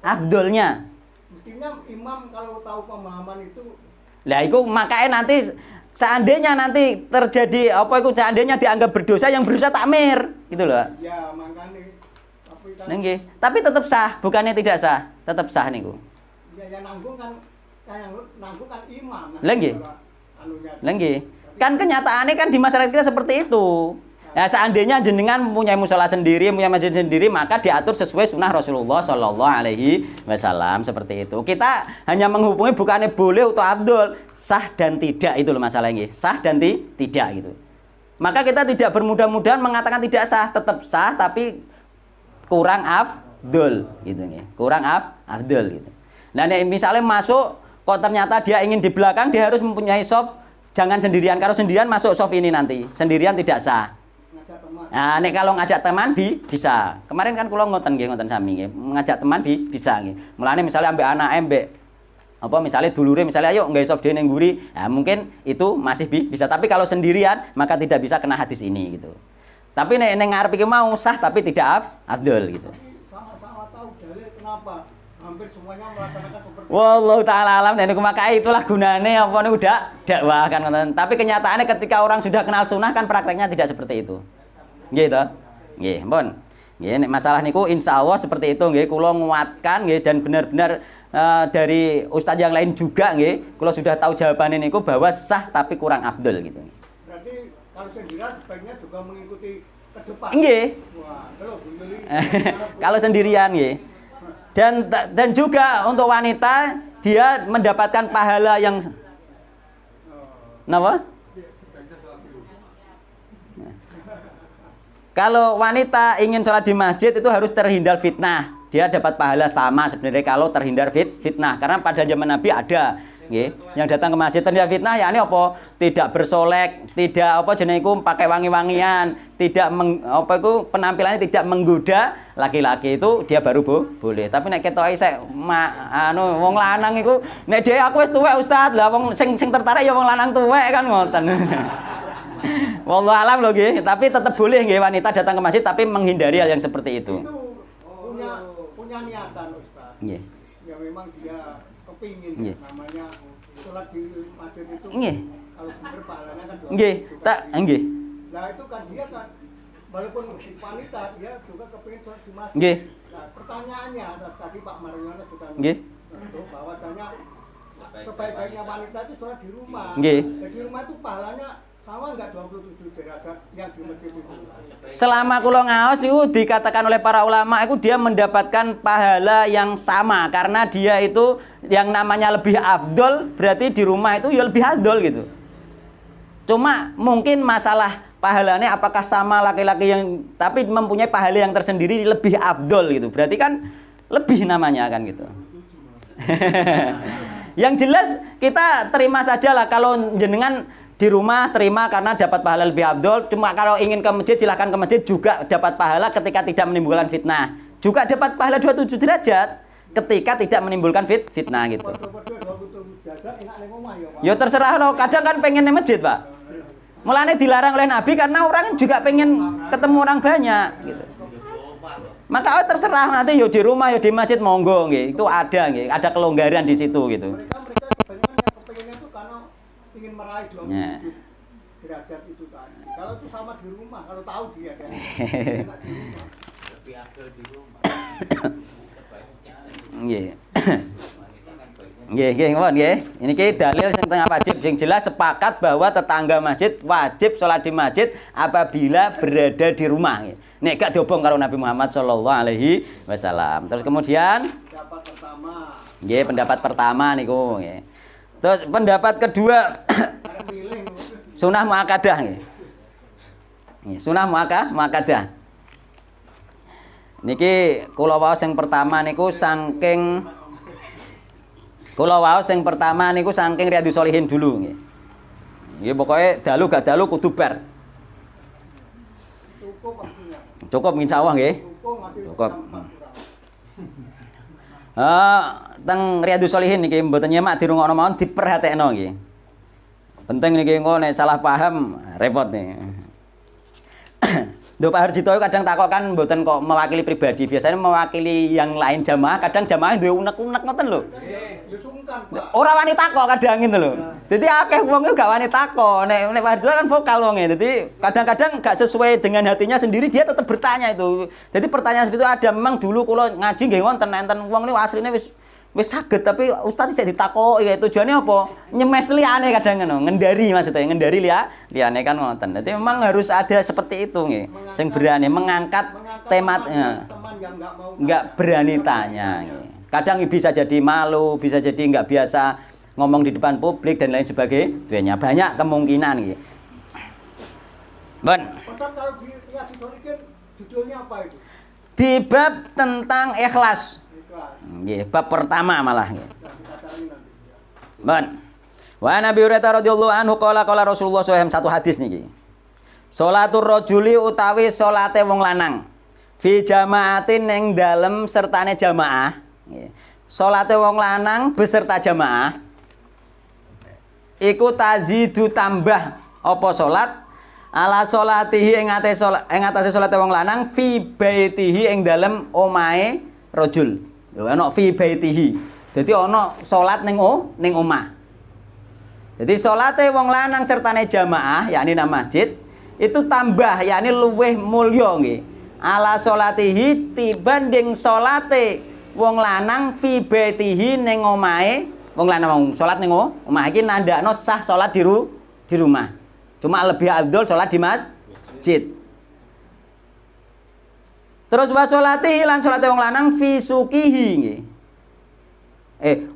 Afdolnya.
Mestinya imam kalau tahu pemahaman itu.
Lah iku makanya nanti seandainya nanti terjadi apa itu seandainya dianggap berdosa yang berusaha takmir gitu loh.
Ya makanya
tapi tetap sah, bukannya tidak sah, tetap sah niku.
Ya yang nanggung kan imam.
Lah nggih. Lah nggih. Kan kenyataannya kan di masyarakat kita seperti itu. Ya seandainya jenengan punya musola sendiri, punya masjid sendiri, maka diatur sesuai sunnah Rasulullah Shallallahu Alaihi Wasallam seperti itu. Kita hanya menghubungi bukannya boleh atau abdul, sah dan tidak itu loh masalahnya, sah dan tidak gitu. Maka kita tidak bermudah-mudahan mengatakan tidak sah, tetap sah tapi kurang afdol gitu nih, kurang afdol gitu. Nah misalnya masuk kok ternyata dia ingin di belakang, dia harus mempunyai shaf, jangan sendirian. Kalau sendirian masuk shaf ini nanti sendirian tidak sah. Nah, nek kalau ngajak teman bisa. Kemarin kan kula ngoten sami nggih. Ngajak teman bisa nggih. Mulane misalnya ambek anake ambek apa misalnya dulure misalnya ayo nggawe sop dhewe ning nguri. Nah, mungkin itu masih bisa. Tapi kalau sendirian maka tidak bisa kena hadis ini gitu. Tapi nek ngarep iki mau sah tapi tidak afdol gitu.
Sama-sama tahu dalil kenapa hampir semuanya melaksanakan seperti itu.
Wallahu taala alam, dan makanya itulah gunane apa niku dakwah kan ngoten. Tapi kenyataannya ketika orang sudah kenal sunnah kan prakteknya tidak seperti itu. Nggih to? Nggih, pun. Nggih, nek masalah niku insyaallah seperti itu nggih, kula nguatkan nggih dan benar-benar dari ustadz yang lain juga nggih, kula sudah tahu jawabannya niku bahwa sah tapi kurang afdol gitu.
Berarti kalau sendirian sebaiknya juga mengikuti ke depan.
Nggih.
Wah, kalau beli
Kalau sendirian nggih. Dan juga untuk wanita dia mendapatkan pahala yang napa? Kalau wanita ingin sholat di masjid itu harus terhindar fitnah. Dia dapat pahala sama sebenarnya kalau terhindar fitnah. Karena pada zaman Nabi ada, nggih, yang datang ke masjid terhindar fitnah, ya ini apa? Tidak bersolek, tidak apa jenenge iku pakai wangi-wangian, tidak penampilannya tidak menggoda laki-laki, itu dia baru boleh. Tapi nek ketoke sik wong lanang iku nek dhewe aku wis tuwek Ustaz, lah wong sing tertarik ya wong lanang tuwek kan ngoten. Wallahu alam lho nggih, tapi tetap boleh nggih wanita datang ke masjid tapi menghindari hal yang seperti itu.
Itu punya niatan Ustaz.
Nggih.
Ya memang dia kepingin
Nggih.
namanya sholat di masjid itu.
Nggih.
Kalau bener pahalanya kan
Nggih, tak nggih.
Nah itu kan dia kan walaupun wanita dia juga kepingin sholat di masjid.
Nggih.
Nah pertanyaannya tadi Pak Mariono juga
Nggih.
bahwasanya sebaik-baiknya wanita itu sholat di rumah.
Nggih.
Jadi di rumah itu pahalanya sama enggak 27 derajat yang di masjid itu?
Selama kula ngaos itu dikatakan oleh para ulama itu dia mendapatkan pahala yang sama karena dia itu yang namanya lebih afdol, berarti di rumah itu ya lebih afdol gitu. Cuma mungkin masalah pahalanya apakah sama laki-laki yang tapi mempunyai pahala yang tersendiri lebih afdol gitu. Berarti kan lebih namanya kan gitu. Yang jelas kita terima saja lah kalau jenengan di rumah terima karena dapat pahala lebih afdol. Cuma kalau ingin ke masjid silahkan ke masjid juga dapat pahala ketika tidak menimbulkan fitnah. Juga dapat pahala 27 derajat ketika tidak menimbulkan fitnah gitu. Ya terserah loh. Kadang kan pengen di masjid Pak. Mulanya dilarang oleh Nabi karena orang juga pengen ketemu orang banyak gitu. Maka terserah nanti yo di rumah yo di masjid monggo nggih. Itu ada nggih, ada kelonggaran di situ gitu.
Mereka kebanyakan yang kepengennya itu karena ingin meraih 27 derajat itu tadi. Kalau itu sama di rumah, kalau tahu dia kan.
Lebih afdol di rumah.
Nggih. Nggih, nggih, ngoten nggih. Ini ki dalil sing tengah wajib sing jelas sepakat bahwa tetangga masjid wajib sholat di masjid apabila berada di rumah. Nek gak diobong karo Nabi Muhammad sallallahu alaihi wasallam. Terus kemudian
Pendapat pertama.
nggih, pendapat pertama niku nggih. Terus pendapat kedua
Ada milih.
sunah muakkadah nggih. Nggih, sunah muakkadah. Niki kula waos sing pertama niku saking Riyadhus Shalihin dulu nggih. Nggih pokoke dalu gak dalu kudu bar.
Cukup waktunya.
Cukup insyaallah nggih. Cukup. Teng Riyadhus Shalihin niki mboten nyemak dirungokno mawon diperhatekno nggih. Penting niki engko nek salah paham repot nih. Duh Pak Harjito kadang takok kan mboten kok mewakili pribadi, biasanya mewakili yang lain jamaah, kadang jamaah duwe unek-unek ngoten lho.
Ya sungkan, Pak.
Ora wani takok kadang ngene lho. Dadi akeh wong gak wani takok. Nek Pak Harjito kan vokal wonge. Dadi kadang-kadang gak sesuai dengan hatinya sendiri dia tetap bertanya itu. Jadi pertanyaan seperti itu ada, memang dulu kula ngaji nggih wonten enten wong niku asline wis saged tapi ustaz isih ditakoki ya tujuannya apa? Nyemes liyane kadang ngono, ngendari maksudnya, ngendari liyane kan ngoten. Dadi memang harus ada seperti itu nggih. Sing berani mengangkat tematnya.
Teman yang
Enggak berani tanya nggih. Kadang bisa jadi malu, bisa jadi enggak biasa ngomong di depan publik dan lain sebagainya. Banyak kemungkinan nggih. Bon.
Ustaz kalau di Riyadhus judulnya apa itu?
Di bab tentang ikhlas.
Ikhlas.
Nggih, bab pertama malah nggih.
Nah, kita cari nanti.
Bon. Wa Nabi Hurairah radhiyallahu anhu qala Rasulullah SAW satu hadis niki. Salatur rajuli utawi salate wong lanang fi jamaatin ning dalem sertane jamaah. Nggih. Salate wong lanang beserta jamaah iku tazidu tambah apa salat ala salatihi ing atase salate wong lanang fi baitihi ing dalem omahe rajul. Lho ana fi baitihi. Dadi ana salat ning omah. Jadi salate wong lanang sertane jamaah yakni nang masjid itu tambah yakni luweh mulya nggih. ala sholatihi dibanding salate wong lanang fi baitihi ning omahe wong lanang wong salat ning omah iki nandakno sah salat di rumah. Cuma lebih afdol salat di masjid. Terus wa sholatihi lan salate wong lanang fi suqihi nggih.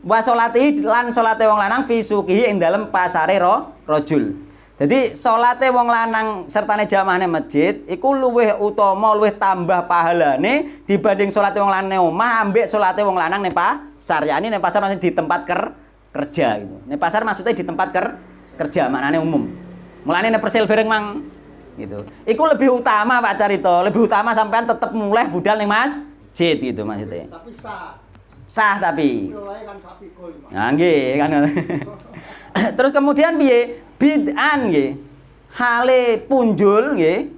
Wa sholatihi lan salate wong lanang fi suqihi ing dalem pasare rajul. Jadi salate wong lanang sertane jamaahne masjid iku luwih utama, luwih tambah pahalane dibanding salate wong lanang omah ambek salate wong lanang ning pasar. Yani ning pasar maksudnya di tempat kerja gitu. Ning pasar maksudnya di tempat kerja, maknane umum. Mulane ning persil bareng mang gitu. Iku lebih utama Pak Carito, lebih utama sampean tetep mulai budal ning masjid gitu maksudnya.
Tapi sah.
Sah tapi.
Mulai kan sapi gol, Mas.
Nah, nggih kan. Terus kemudian piye? Bid'an nggih. Hale punjul nggih.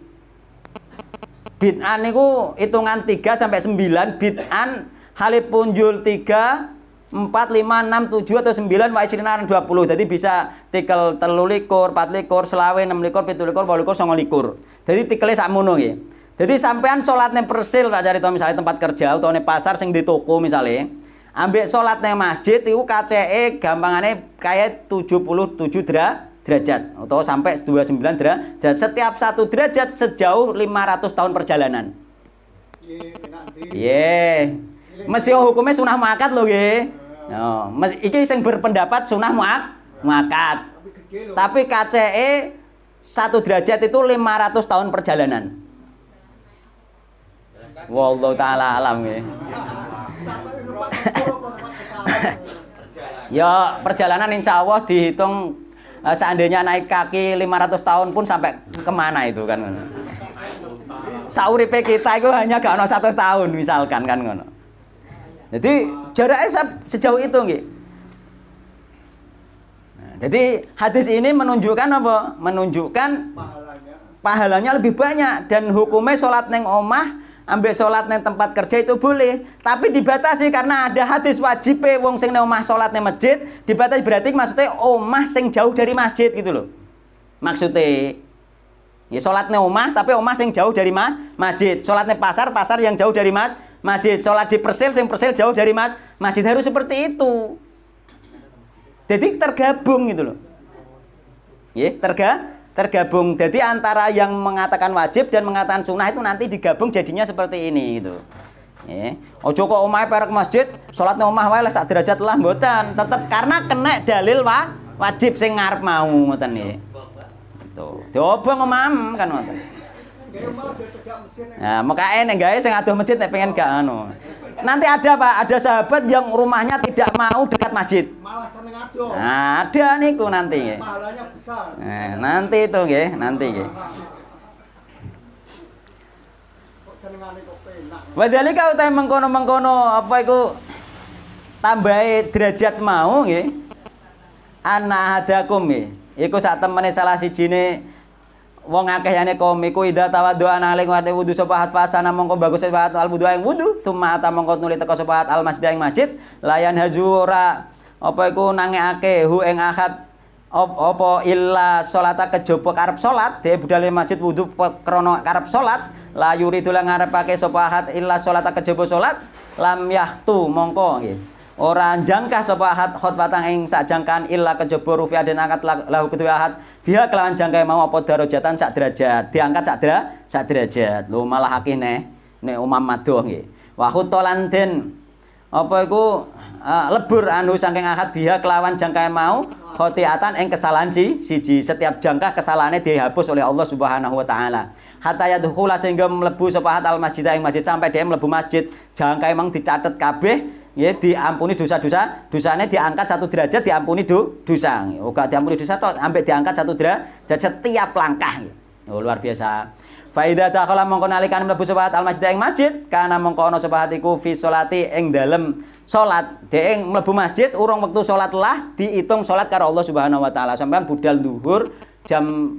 Bid'an niku hitungan 3 sampai 9, bid'an hale punjul 3, 4, 5, 6, 7 atau 9 wa isrinan 20. Jadi bisa tikel 23, 24, selawe, 26, 27, 28, 29. Jadi tikele sakmono nggih. Jadi sampean salat ning persil tak cari to misalnya tempat kerja utawa ning pasar sing di toko misalnya. Ambek salat ning masjid iku kaceke gampangane kaya 77 derajat atau sampai 29 derajat. Setiap 1 derajat sejauh 500 tahun perjalanan. Iya. Mesti hukumnya sunah muakkad lho nggih. Yo, iki sing berpendapat sunah muakkad. Tapi kaceke 1 derajat itu 500 tahun perjalanan. Wallahu taala alam ya. Ya, perjalanan insya Allah dihitung seandainya naik kaki 500 tahun pun sampai kemana itu kan. Sauripe kita itu hanya gak ono 100 tahun misalkan kan ngono. Jadi jaraknya sejauh itu nggih. Nah, jadi hadis ini menunjukkan apa? Menunjukkan pahalanya lebih banyak dan hukumnya salat neng omah ambek salat neng tempat kerja itu boleh, tapi dibatasi karena ada hadis wajib wong sing nang omah salat nang masjid, dibatasi berarti maksudnya omah sing jauh dari masjid gitu loh. Maksudnya ya salat nang omah tapi omah sing jauh dari masjid. Salat nang pasar yang jauh dari masjid. Salat di persil sing persil jauh dari masjid, harus seperti itu. Jadi tergabung gitu loh. Ya, tergabung. Jadi antara yang mengatakan wajib dan mengatakan sunnah itu nanti digabung jadinya seperti ini gitu. Ya. Ojo kok omahe perek masjid, salat nang omah wae lah sak derajat lah mboten. Tetep karena kena dalil wajib sing ngarep mau ngoten nggih. Gitu. Diobong omam kan ngoten. Nah, makane nek gawe sing adoh masjid nek pengen gak anu. Nanti ada Pak, ada sahabat yang rumahnya tidak mau dekat masjid.
Malah seneng adoh.
Nah, ada niku nanti nggih.
Pahalanya besar.
Nah, nanti itu nggih, nanti nggih.
Kok senengane kok penak.
Wadhalika utahe mengkono-mengkono apa iku tambahi derajat mau nggih. Ana hadakum nggih. Iku sak temene salah sijine wong akeh yane kaum iku ida tawaddu analing wa wudu sopahat fasana mongko bagus sopahat al wudu ing wudu summa ata mongko nuli teka sopahat al masjid ing masjid layan hazura apa iku nangekake hu ing ahad apa illa salata kejaba karep salat de budal masjid wudu krana karep salat la yuridu la ngarepake sopahat illa salata kejaba salat lam yahtu mongko nggih ora jangkah sapa ahad khotbatan ing sak jangkan illa kejaba rufi den angkat lahu kedua ahad biha kelawan jangkae mau apa darajatan sak derajat diangkat sak derajat lho malah akeh nek umam madoh nggih wa khutolan den apa iku lebur anu saking ahad biha kelawan jangkae mau khotiatan ing kesalahan siji setiap jangkah kesalahane dihapus oleh Allah Subhanahu wa taala hatta yadkhula sehingga mlebu sapa ahad al masjid ing masjid sampai dia mlebu masjid jangkae mang dicatet kabeh ya diampuni dosa-dosa, dosanya diangkat 1 derajat diampuni dosa. Oh gak diampuni dosa tok, ambek diangkat 1 derajat setiap langkah. Oh luar biasa. Fa idza dakhala mongko nalikan mlebu salat al masjid ing masjid, kana mongko ana salat iku fi sholati ing dalem salat. Dhek mlebu masjid urung wektu salat lah diitung salat karo Allah Subhanahu wa taala. Sampeyan budal zuhur jam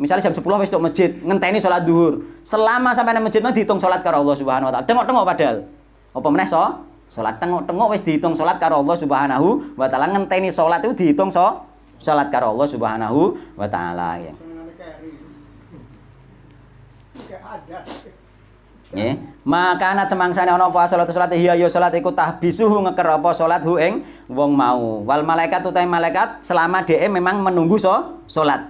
misalnya jam 10 wis tok masjid, ngenteni salat zuhur. Selama sampai nang masjid mah diitung salat karo Allah Subhanahu wa taala. Tengok-tengok padahal. Apa meneh salat tengok-tengok wis dihitung salat karo Allah Subhanahu wa taala ngenteni salat itu dihitung salat karo Allah Subhanahu wa taala ya. Nggih. Maka ana semangsane ana apa salat iya ya salat iku tahbisuhu ngeker apa salat hu ing wong mau. Wal malaikat utahe malaikat selama dhek memang menunggu salat.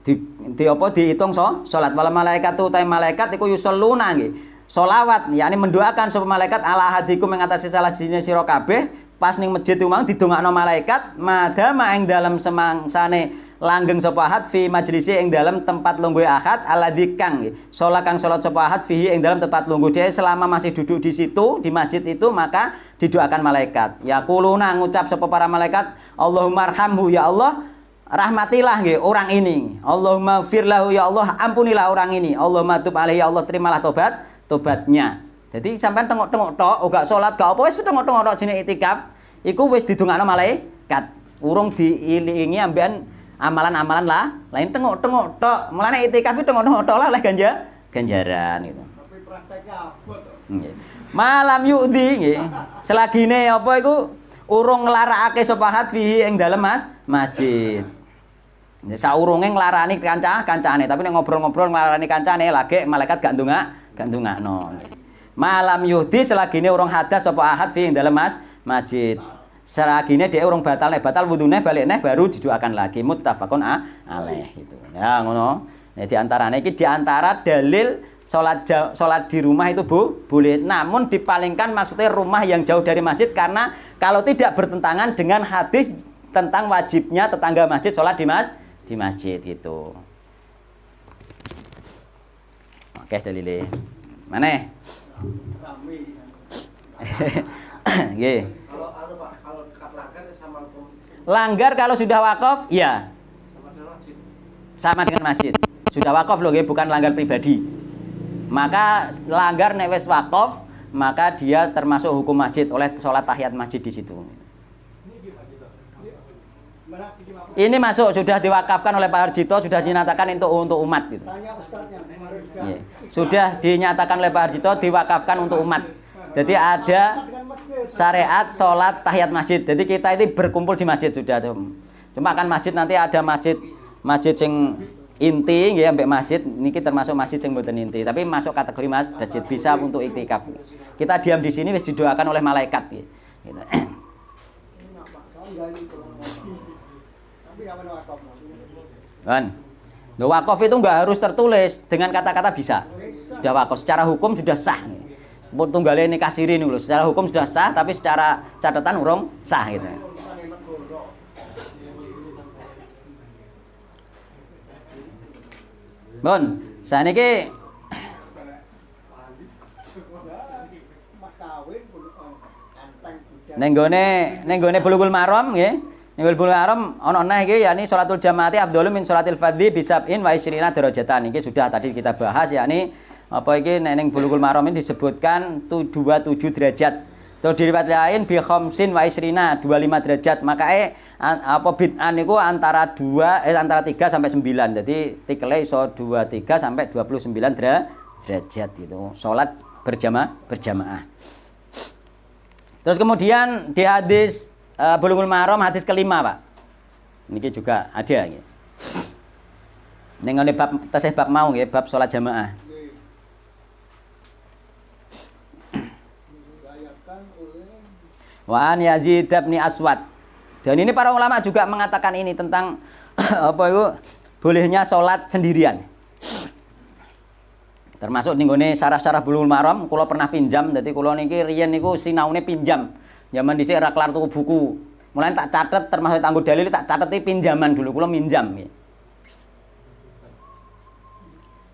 Di apa diitung salat. Wal malaikat utahe malaikat iku yusalluna nggih. Sholawat, yakni mendoakan sapa malaikat ala hadikum ing atase salah sijine sira kabeh pas ning masjid umang didongakno malaikat madama ing dalem semangsane langgeng sapa ahad fi majlisi ing dalem tempat lungguh ahad alladzi kang salat kang salat sapa ahad fihi ing dalem tempat lungguh dia selama masih duduk di situ di masjid itu maka didoakan malaikat. Yaquluna ngucap sapa para malaikat Allahumma arhamhu ya Allah rahmatilah nggih orang ini. Allahumma firlahu ya Allah ampunilah orang ini. Allahumma tub alaihi ya Allah terimalah tobatnya. Jadi sampean tengok-tengok tok, gak salat gak apa wis tengok-tengok tok jenenge itikaf, iku wis didongakno malaikat. Urung diilingi ambean amalan-amalan lah. Lain tengok-tengok tok. Mulane itikaf itu tengok-tengok tok lah oleh ganjaran gitu.
Tapi prakteknya abot.
Nggih. Malam yudi nggih. Selagine apa iku urung nglarakake sapa had fihi ing dalem masjid. Saurunge nglarani kancane, tapi nek ngobrol-ngobrol nglarani kancane lagi malaikat gak ndongakno. Malam yudi selagine urung hadas sapa ahad fi ing dalem masjid. Selagine dhek urung batal wudune balik neh baru didoakan lagi muttafaqun alaih itu. Ya ngono. Nah, di antarane iki di antara dalil salat di rumah itu boleh. Namun dipalingkan maksudnya rumah yang jauh dari masjid karena kalau tidak bertentangan dengan hadis tentang wajibnya tetangga masjid salat di masjid gitu. Oke, dalile. Mana?
Rame.
Nggih.
Kalau dekat langgar sama hukum
Langgar kalau sudah wakaf, ya
sama dengan masjid.
sama dengan masjid. Sudah wakaf loh, bukan langgar pribadi. Maka langgar nek wis wakaf, maka dia termasuk hukum masjid oleh sholat tahiyat masjid di situ. Ini masuk sudah diwakafkan oleh Pak Harjito, sudah dinyatakan untuk umat gitu.
Tanya ustadznya kemarin.
Ya. Sudah dinyatakan oleh Pak Harjito diwakafkan untuk umat. Jadi ada syariat sholat tahiyat masjid. Jadi kita ini berkumpul di masjid sudah. Cuma kan masjid nanti ada masjid sing inti nggih ambek masjid niki termasuk masjid sing mboten inti, tapi masuk kategori masjid bisa untuk iktikaf. Kita diam di sini wis didoakan oleh malaikat gitu. Kan. Wakaf itu enggak harus tertulis, dengan kata-kata bisa. Sudah wakaf secara hukum sudah sah. Pun tunggale nikah siri niku lho, secara hukum sudah sah tapi secara catatan urung sah gitu. Bon, saniki ning gone Bulughul Maram nggih. Ning Bulughul Maram ana neh iki yakni salatul jamaati afdhalu min salatil fardhi bi 27 darajatan. Iki sudah tadi kita bahas yakni apa iki nek ning Bulughul Maram ini disebutkan 27 derajat. Terus di riwayat lain bi khamsin wa isrina 25 derajat. Maka apa bid'ah niku antara 3 sampai 9. Jadi tikele iso 23 sampai 29 derajat gitu. Salat berjamaah. Terus kemudian di hadis Bulughul Maram hadis kelima, Pak. Niki juga ada nggih. Ning ngene bab tasih bab mau nggih, bab salat jamaah. Wa an Yazid bin Aswad. Dan ini para ulama juga mengatakan ini tentang apa itu bolehnya sholat sendirian. Termasuk ning gone syarah-syarah Bulughul Maram kula pernah pinjam, dadi kula niki riyen niku sinaune pinjam. Zaman dhisik ra kelar tuku buku. Mulane tak catet termasuk tanggo dalil tak catet iki pinjaman dulu kula minjam nggih.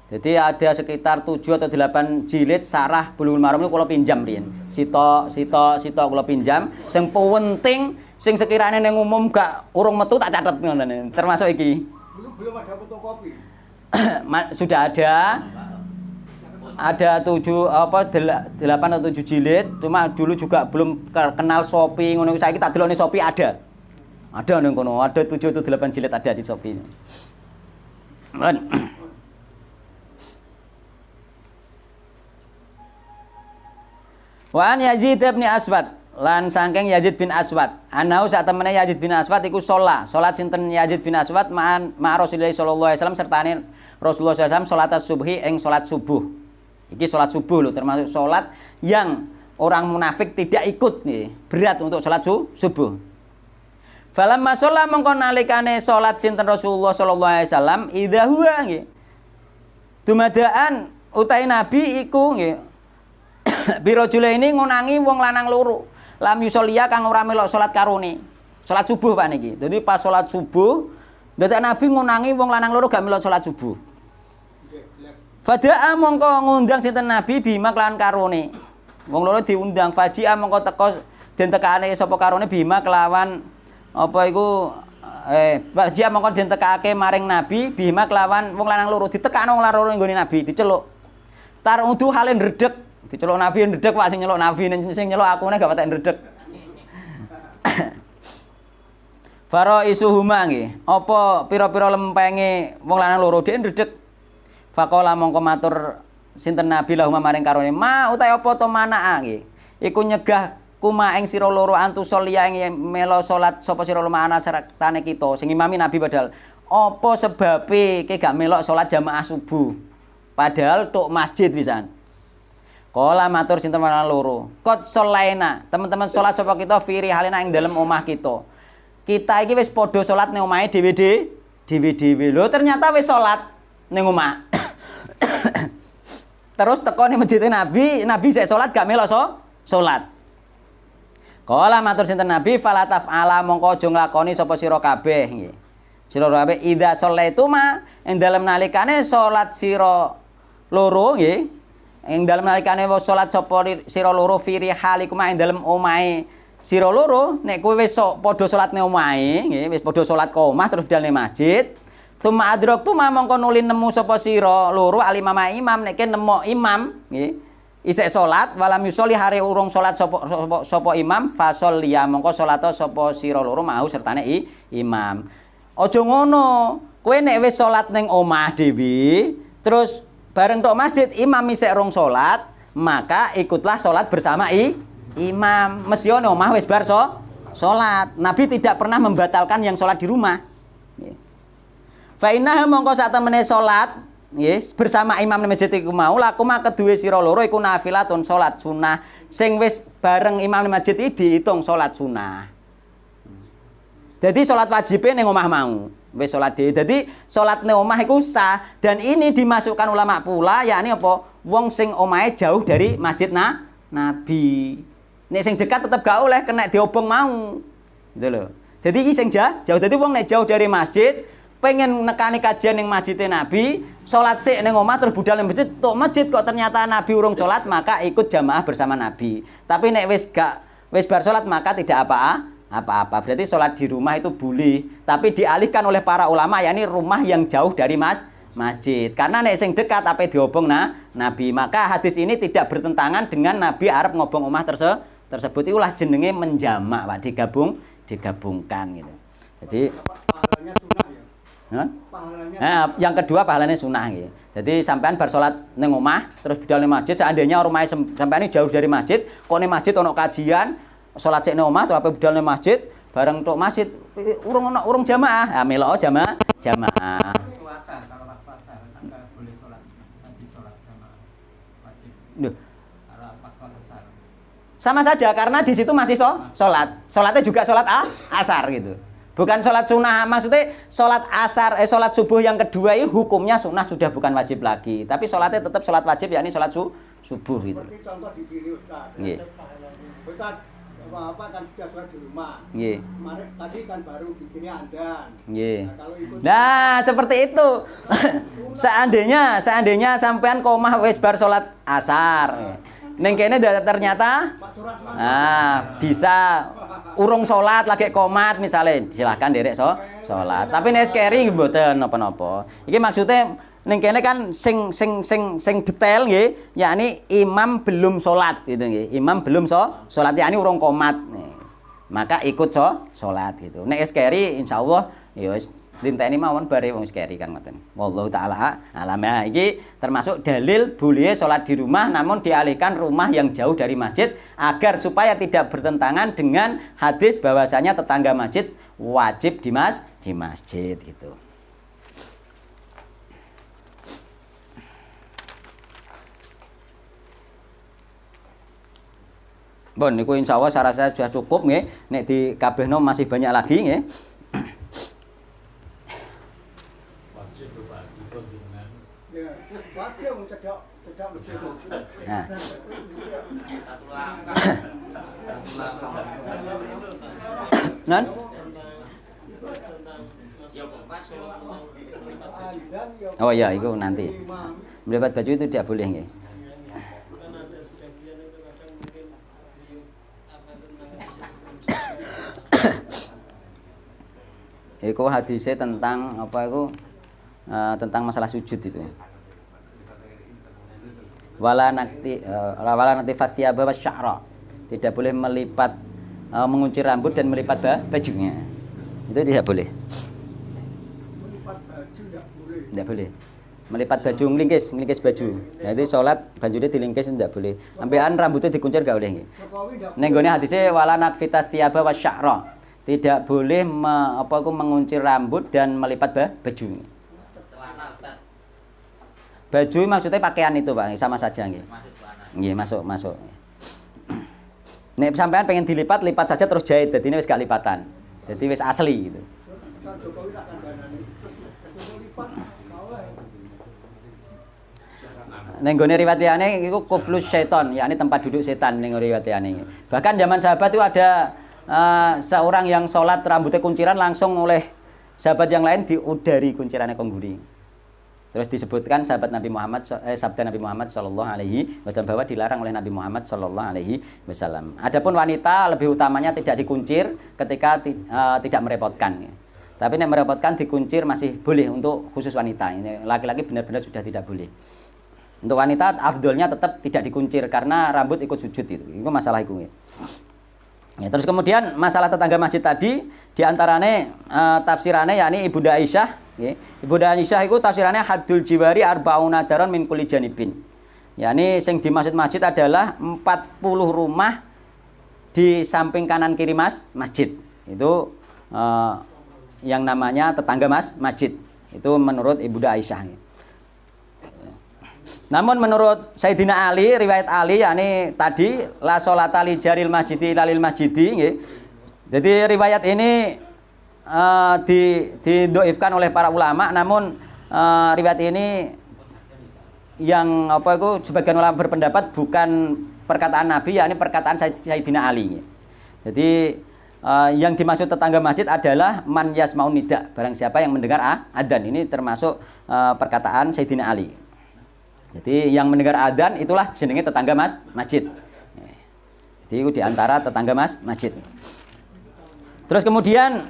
Jadi ada sekitar 7 atau 8 jilid sarah Bulughul Maram niku kula pinjam riyen. Sito kula pinjam. Sing penting sing sekiranya ning umum gak urung metu tak catet ngoten. Termasuk iki.
Dulu belum ada fotokopi.
Sudah ada 8 atau 7 jilid, cuma dulu juga belum kenal Shopee ngono. Saiki tak delokne Shopee ada. Ada ning kono, ada 7 atau 8 jilid ada di Shopee. Wa an Yazid bin Aswad lan saking Yazid bin Aswad anau sak temene Yazid bin Aswad iku salat sinten Yazid bin Aswad ma Rasulullah sallallahu alaihi wasallam sertane Rasulullah sallallahu alaihi wasallam salat subhi ing salat subuh Iki sholat subuh loh, termasuk sholat yang orang munafik tidak ikut nih. Berat untuk sholat subuh. Falamma sholat mongko nalikane sholat sinten Rasulullah sallallahu alaihi wasallam idza huwa nggih. Dumadaan utai Nabi iku nggih. Birojule ini ngunangi wong lanang loro. Lam yusolia kang ora melok sholat karone. Sholat subuh Pak niki. Jadi pas sholat subuh, dadak Nabi ngunangi wong lanang loro gak melok sholat subuh. Fada'a mongko ngundang sinten Nabi bima kelawan karone. Wong loro diundang faji'a mongko teko den tekane sapa karone bima kelawan apa iku faji'a mongko den tekake maring Nabi bima kelawan wong lanang loro ditekakno wong lanang loro nggone Nabi diceluk. Tar udu hale ndredeg. Diceluk Nabi ndredeg Pak sing nyeluk Nabi sing nyeluk akune gak patek ndredeg. Faro isuhuma nggih. Apa pira-pira lempenge wong lanang loro dhek ndredeg. Faqala mongko matur sinten Nabi lahum maring karone ma utahe apa to manaa nggih. Iku nyegah kuma ing sira loro antusolia ing melo salat sapa sira ana sertane kita sing imami Nabi padahal apa sebabe ke gak melok salat jamaah subuh. Padahal tok masjid pisan. Kala matur sinten lanang loro. Qad sholaina, teman-teman salat sapa kita firi halina ing dalem omah kita. Kita iki wis padha salat ning omahe dhewe-dhewe. Lho ternyata wis salat ning omah. Terus teko ning masjid Nabi sik salat gak melok salat. Kala matur sinten Nabi fala taf'ala mongko aja nglakoni sapa sira kabeh nggih. Sira kabeh idza shallaituma ing dalem nalikane salat sira loro nggih. Ing dalem nalikane salat sapa sira loro fi rihalikum ing dalem omahe sira loro nek kowe wis padha salat ning omahe nggih wis padha salat ka omah terus budal ning masjid. Suma adraktu mongko nuli nemu sapa sira loro alimama imam nek nemu imam nggih isih salat walam yusolli hari urung salat sapa imam fasol liya mongko salata sapa sira loro mau sertane imam. Aja ngono, kowe nek wis salat ning omah dhewe terus bareng tok masjid imam isih rong salat, maka ikutlah salat bersama imam. Mesti ono omah wis bar salat. Nabi tidak pernah membatalkan yang salat di rumah. Fa inna mongko sak temene salat nggih bersama imam nang masjid iku mau lakuma kedue sira loro iku nafilatun salat sunah sing wis bareng imam nang masjid iki diitung salat sunah. Jadi salat wajibe ning omah mau wis salat dhewe. Dadi salat ning omah iku sah dan ini dimasukkan ulama pula yakni apa wong sing omahe jauh dari masjid Nabi. Nek sing dekat tetep gak oleh kena diobong mau. Gitu lho. Jadi iki sing jauh. Dadi wong nek jauh dari masjid pengen nekani kajian ning masjid Nabi, salat sik ning omah terus budal ning masjid, tok masjid kok ternyata Nabi urung salat, maka ikut jamaah bersama Nabi. Tapi nek wis bar salat maka tidak apa-apa. Berarti salat di rumah itu boleh, tapi dialihkan oleh para ulama yakni rumah yang jauh dari masjid. Karena nek sing dekat ape diobong Nabi, maka hadis ini tidak bertentangan dengan Nabi arep ngobong omah tersebut. Itulah jenenge menjamak, Pak, digabungkan gitu. Jadi
pahalanya sunah ya. Pahalanya.
Nah, yang kedua pahalanya sunah gitu. Jadi sampean bar salat ning omah terus budal ning masjid, seandainya omahe sampean ini jauh dari masjid, kok ning masjid ono kajian, salat sik ning omah terus ape budal ning masjid, bareng tok masjid urung jamaah. Ya melok jamaah.
Puasa kalau puasa enggak boleh salat, nanti salat jamaah wajib.
Duh.
Kalau waktu asar.
Sama saja karena di situ masih salat. Salatnya juga salat asar gitu. Bukan sholat sunnah, maksudnya sholat asar, sholat subuh yang kedua itu hukumnya sunnah sudah bukan wajib lagi. Tapi sholatnya tetap sholat wajib, yakni sholat subuh gitu.
Seperti contoh di sini Ustaz.
Iya.
Ustaz, apa kan sudah sholat di rumah.
Iya.
Kemarin tadi kan baru di sini Andan.
Iya.
Nah, kalau ikut
seperti itu. seandainya sampean komah wis bar sholat asar. Neng kene ternyata bisa urung sholat lagi komat misalnya silahkan derek sholat. Tapi nek keri mboten napa-napa. Iki maksudnya ning kene kan sing detail nggih, yakni imam belum sholat gitu nggih. Imam belum sholat yakni urung komat. Maka ikut sholat gitu. Nek keri insyaallah ya wis dinteni mawon bare wong keri kan ngoten. Wallahu taala alam. Ya, iki termasuk dalil boleh sholat di rumah namun dialihkan rumah yang jauh dari masjid agar supaya tidak bertentangan dengan hadis bahwasanya tetangga masjid wajib di masjid gitu. Bon niku insyaallah saya rasa sudah cukup nggih. Nek dikabehno masih banyak lagi nggih.
Wajib lho Pak, dipun jenengan.
Ya, wajib cedak lebih.
Nah. Non? Oh iya, itu nanti. Melipat baju itu tidak boleh nggih. Iku hadisnya tentang apa itu tentang masalah sujud itu. Wala nakti fathiyaba wasya'ra. Tidak boleh melipat mengunci rambut dan melipat bajunya. Itu tidak boleh.
Melipat baju tidak boleh.
Tidak boleh. Melipat baju ngelingkis baju. Nah itu sholat bajunya dilingkis tidak boleh. Ambekan rambutnya dikuncir enggak boleh nggih.
Jokowi tidak
Ning gone hadise wala nakfi tathiyaba wasya'ra. Tidak boleh mengunci rambut dan melipat baju. Baju maksudnya pakaian itu Pak, sama saja nggih. Nggih, masuk. Nek sampean pengen dilipat, lipat saja terus jahit. Dadi ini wis gak lipatan. Jadi wis asli gitu.
Pak Jokowi tak kandhani. Lipat oleh.
Ning gone riwayatane iku kuflus syaiton, yakni tempat duduk setan ning riwayatane. Bahkan zaman sahabat itu ada seorang yang sholat rambutnya kunciran langsung oleh sahabat yang lain diudari kuncirannya kongguri. Terus disebutkan sahabat Nabi Muhammad sabda Nabi Muhammad sallallahu alaihi wasallam bahwa dilarang oleh Nabi Muhammad sallallahu alaihi wasallam. Adapun wanita lebih utamanya tidak dikuncir ketika tidak merepotkan. Tapi yang merepotkan dikuncir masih boleh untuk khusus wanita. Ini laki-laki benar-benar sudah tidak boleh. Untuk wanita afdolnya tetap tidak dikuncir karena rambut ikut sujud itu. Itu masalah itu. Ya, terus kemudian masalah tetangga masjid tadi diantaranya tafsirannya yakni Ibunda Aisyah. Ya. Ibunda Aisyah itu tafsirannya haddul jiwari arba'una daron min kulli janibin. Yakni sing di masjid adalah 40 rumah di samping kanan kiri masjid. Itu yang namanya tetangga masjid. Itu menurut Ibunda Aisyah. Ya. Namun menurut Sayyidina Ali, riwayat Ali yakni tadi la sholata li jaril masjidi lalil masjidi nggih. Jadi riwayat ini didoifkan oleh para ulama, namun riwayat ini yang apa itu sebagian ulama berpendapat bukan perkataan Nabi, yakni perkataan Sayyidina Ali. Jadi yang dimaksud tetangga masjid adalah man yasmaun nida, barang siapa yang mendengar adzan. Ini termasuk perkataan Sayyidina Ali. Jadi yang mendengar adzan itulah jenenge tetangga masjid. Jadi itu diantara tetangga masjid. Terus kemudian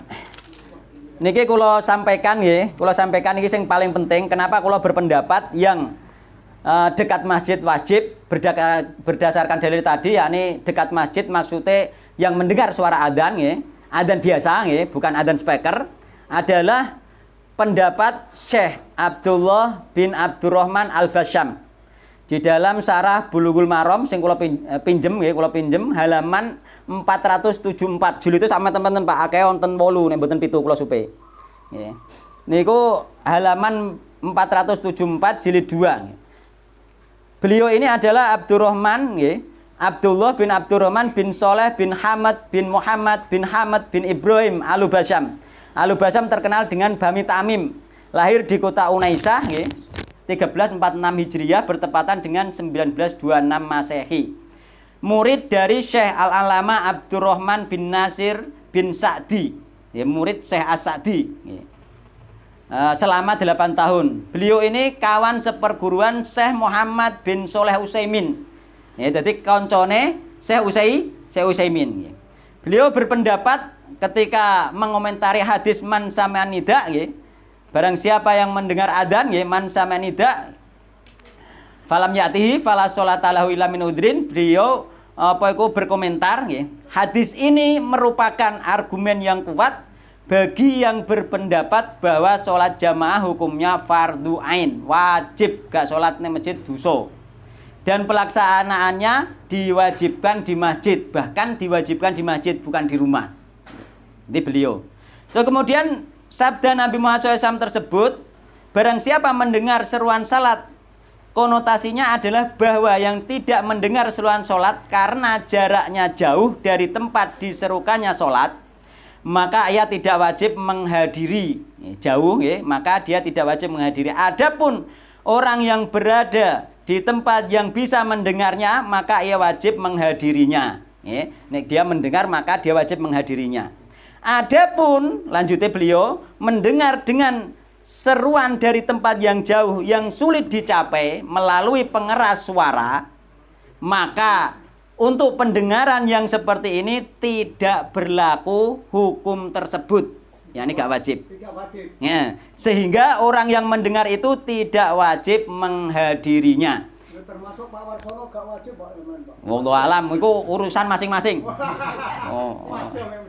niki kula sampaikan nggih, kula sampaikan iki sing paling penting. Kenapa kula berpendapat yang dekat masjid wajib berdasarkan dalil tadi, yakni dekat masjid maksudnya yang mendengar suara adzan nggih, adzan biasa nggih, bukan adzan speaker, adalah pendapat Syekh Abdullah bin Abdurrahman Al-Basyam di dalam Syarah Bulughul Maram sing kula pinjem nggih, kula pinjem halaman 474. Judul itu sama teman-teman Pak, akeh wonten 8 nek mboten 7 kula supe. Nggih. Niku halaman 474 jilid 2 nggih. Beliau ini adalah Abdurrahman nggih, Abdullah bin Abdurrahman bin Soleh bin Hamad bin Muhammad bin Hamad bin Ibrahim Al-Basyam. Al-Basyam terkenal dengan Bani Tamim. Lahir di kota Unaisah, 1346 Hijriah bertepatan dengan 1926 Masehi. Murid dari Syekh Al-Alama Abdurrahman bin Nasir bin Sa'di. Murid Syekh As-Sa'di. Selama 8 tahun. Beliau ini kawan seperguruan Syekh Muhammad bin Soleh Utsaimin. Jadi koncone Syekh Utsaimin. Beliau berpendapat ketika mengomentari hadis man sami'an nida nggih, barang siapa yang mendengar adzan nggih, man sami'an nida falam yatihi fala sholata lahu illa min udrin. Beliau berkomentar nggih, hadis ini merupakan argumen yang kuat bagi yang berpendapat bahwa sholat jamaah hukumnya fardu ain, wajib gak sholat di masjid dosa. Dan pelaksanaannya diwajibkan di masjid, bahkan diwajibkan di masjid bukan di rumah. Ini beliau. So, kemudian sabda Nabi Muhammad SAW tersebut, barang siapa mendengar seruan salat konotasinya adalah bahwa yang tidak mendengar seruan sholat karena jaraknya jauh dari tempat diserukannya sholat, maka ia tidak wajib menghadiri. Jauh ya, maka dia tidak wajib menghadiri. Adapun orang yang berada di tempat yang bisa mendengarnya, maka ia wajib menghadirinya. Nek dia mendengar, maka dia wajib menghadirinya. Adapun lanjutnya beliau, mendengar dengan seruan dari tempat yang jauh yang sulit dicapai melalui pengeras suara, maka untuk pendengaran yang seperti ini tidak berlaku hukum tersebut. Ya, ini gak wajib.
Tidak wajib.
Ya, sehingga orang yang mendengar itu tidak wajib menghadirinya.
Ya, termasuk Pak Warsono gak wajib Pak teman Pak.
Wallahu alam, itu urusan masing-masing.
Wajib memang.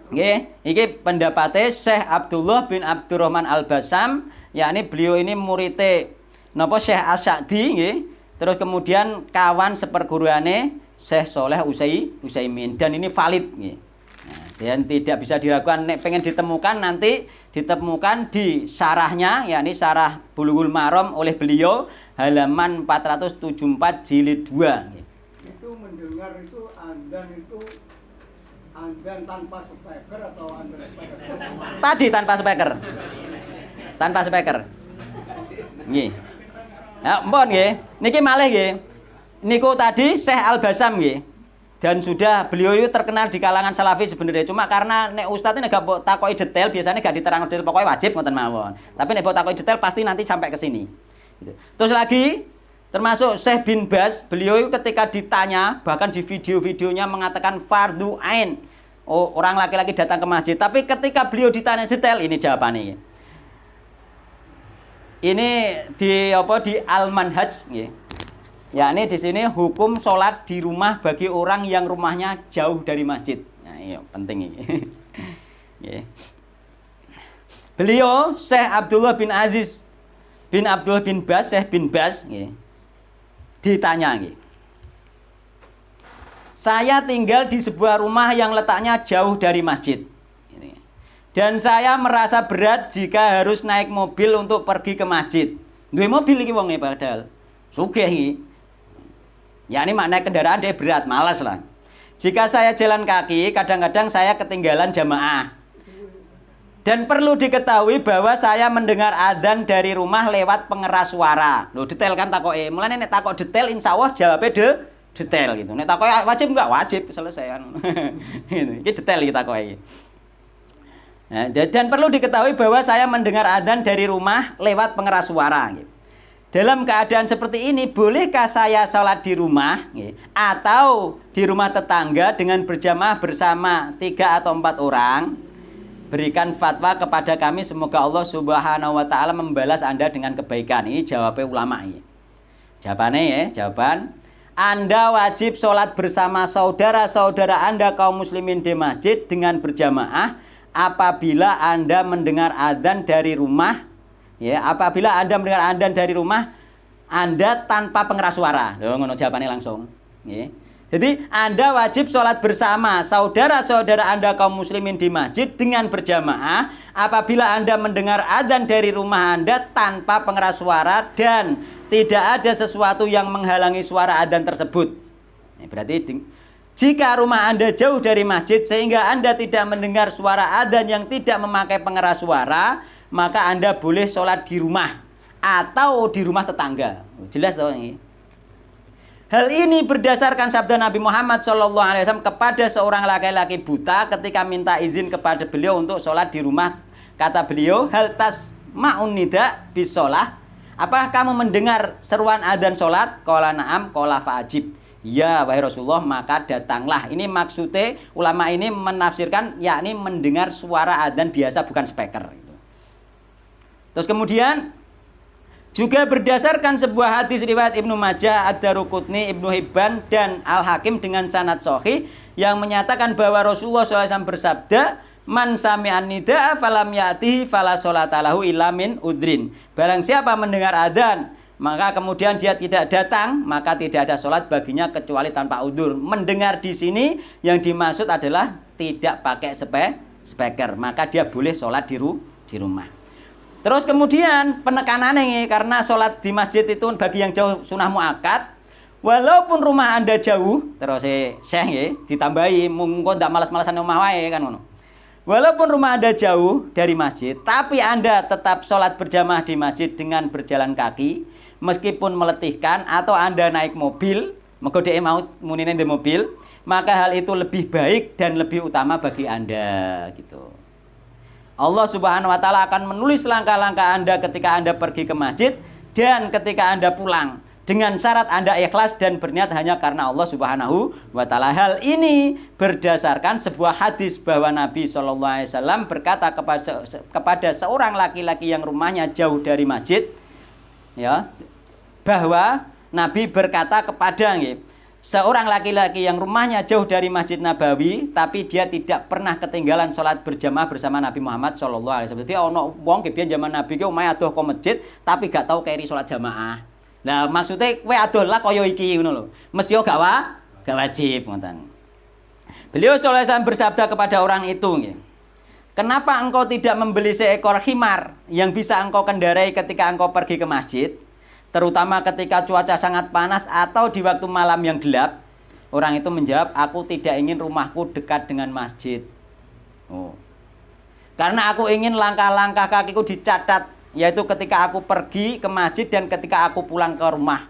Nggih, iki pendapatnya Syekh Abdullah bin Abdurrahman Al-Basam, yakni beliau ini muridé napa Syekh Asy'adi nggih. Terus kemudian kawan seperguruane Syekh Shaleh Utsaimin, dan ini valid nggih. Nah, dan tidak bisa diragukan. Nek pengen ditemukan nanti ditemukan di syarahnya, yakni Syarah Bulughul Maram oleh beliau halaman 474 jilid 2 nggih.
Itu mendengar itu Andan tanpa speaker atau Andan speaker?
Tadi tanpa speaker. Tanpa speaker. Nggih. Ya, mpun nggih. Niki malih nggih. Niku tadi Syekh Al-Basam nggih. Dan sudah beliau itu terkenal di kalangan Salafi sebenarnya. Cuma karena nek ustaz ini gak takoki detail, biasanya gak diterang detail, pokoknya wajib ngoten mawon. Tapi nek takoki detail pasti nanti sampai ke sini. Gitu. Terus lagi termasuk Syekh bin Baz, beliau itu ketika ditanya, bahkan di video-videonya mengatakan fardu ain, orang laki-laki datang ke masjid. Tapi ketika beliau ditanya detail, ini jawabannya. Ini di Al-Manhaj, yakni di sini hukum sholat di rumah bagi orang yang rumahnya jauh dari masjid. Nah, iya penting ini. Beliau Syekh Abdullah bin Aziz bin Abdullah bin Baz, Syekh bin Baz, ditanya, saya tinggal di sebuah rumah yang letaknya jauh dari masjid, dan saya merasa berat jika harus naik mobil untuk pergi ke masjid. Duwe mobil iki wonge padahal sugih iki. Ya ini makna kendaraan dia berat, malas lah. Jika saya jalan kaki, kadang-kadang saya ketinggalan jamaah. Dan perlu diketahui bahwa saya mendengar adzan dari rumah lewat pengeras suara. Loh, detail kan takoke. Mulane nek takok detail insyaallah jawabnya detail gitu. Nek takoke wajib enggak? Wajib, selesai kan. Ini detail kita takoke. Nah, dan perlu diketahui bahwa saya mendengar adzan dari rumah lewat pengeras suara gitu. Dalam keadaan seperti ini, bolehkah saya sholat di rumah atau di rumah tetangga dengan berjamaah bersama 3 atau 4 orang? Berikan fatwa kepada kami, semoga Allah Subhanahu wa taala membalas Anda dengan kebaikan. Ini jawabnya ulama ini. Jawabannya jawaban Anda wajib sholat bersama saudara-saudara Anda kaum muslimin di masjid dengan berjamaah apabila Anda mendengar adzan dari rumah. Apabila Anda mendengar adzan dari rumah Anda tanpa pengeras suara. Loh, ngono jawabannya langsung. Jadi Anda wajib sholat bersama saudara-saudara Anda kaum muslimin di masjid dengan berjamaah apabila Anda mendengar adzan dari rumah Anda tanpa pengeras suara dan tidak ada sesuatu yang menghalangi suara adzan tersebut. Berarti jika rumah Anda jauh dari masjid sehingga Anda tidak mendengar suara adzan yang tidak memakai pengeras suara, maka Anda boleh sholat di rumah atau di rumah tetangga. Jelas toh ini? Hal ini berdasarkan sabda Nabi Muhammad SAW kepada seorang laki-laki buta ketika minta izin kepada beliau untuk sholat di rumah. Kata beliau, hal tasma'un nida bis sholah. Apakah kamu mendengar seruan adzan sholat? Qala na'am, qala fa'ajib. Ya wahai Rasulullah, maka datanglah. Ini maksudnya ulama ini menafsirkan yakni mendengar suara adzan biasa, bukan speaker. Terus kemudian juga berdasarkan sebuah hadis riwayat Ibnu Majah, Ad-Daruqutni, Ibnu Hibban dan Al-Hakim dengan sanad sahih yang menyatakan bahwa Rasulullah SAW bersabda, man sami'an nida'a falam ya'tihi fala sholata lahu illa min udrin. Barang siapa mendengar adzan maka kemudian dia tidak datang, maka tidak ada sholat baginya kecuali tanpa udzur. Mendengar di sini yang dimaksud adalah tidak pakai speaker, maka dia boleh sholat di rumah. Terus kemudian penekanannya nih, karena sholat di masjid itu bagi yang jauh sunnah muakkad. Walaupun rumah Anda jauh, terus Syekh nggih ditambahi monggo ndak malas-malasan omah wae kan ngono. Walaupun rumah Anda jauh dari masjid, tapi Anda tetap sholat berjamaah di masjid dengan berjalan kaki, meskipun meletihkan, atau Anda naik mobil, mergo dhek mau munine di mobil, maka hal itu lebih baik dan lebih utama bagi Anda gitu. Allah Subhanahu wa taala akan menulis langkah-langkah Anda ketika Anda pergi ke masjid dan ketika Anda pulang, dengan syarat Anda ikhlas dan berniat hanya karena Allah Subhanahu wa taala. Hal ini berdasarkan sebuah hadis bahwa Nabi SAW berkata kepada seorang laki-laki yang rumahnya jauh dari masjid, ya, bahwa Nabi berkata kepada seorang laki-laki yang rumahnya jauh dari Masjid Nabawi, tapi dia tidak pernah ketinggalan sholat berjamaah bersama Nabi Muhammad SAW. Jadi ono wong biyen zaman Nabi ki omahe adoh ke masjid, tapi gak tahu keri sholat jamaah. Nah, maksudnya kowe adoh lah kaya iki ngono lho. Mesti gak wajib ngoten. Beliau sallallahu alaihi wasallam bersabda kepada orang itu nggih. Kenapa engkau tidak membeli seekor khimar yang bisa engkau kendarai ketika engkau pergi ke masjid? Terutama ketika cuaca sangat panas atau di waktu malam yang gelap. Orang itu menjawab, aku tidak ingin rumahku dekat dengan masjid. Karena aku ingin langkah-langkah kakiku dicatat, yaitu ketika aku pergi ke masjid dan ketika aku pulang ke rumah.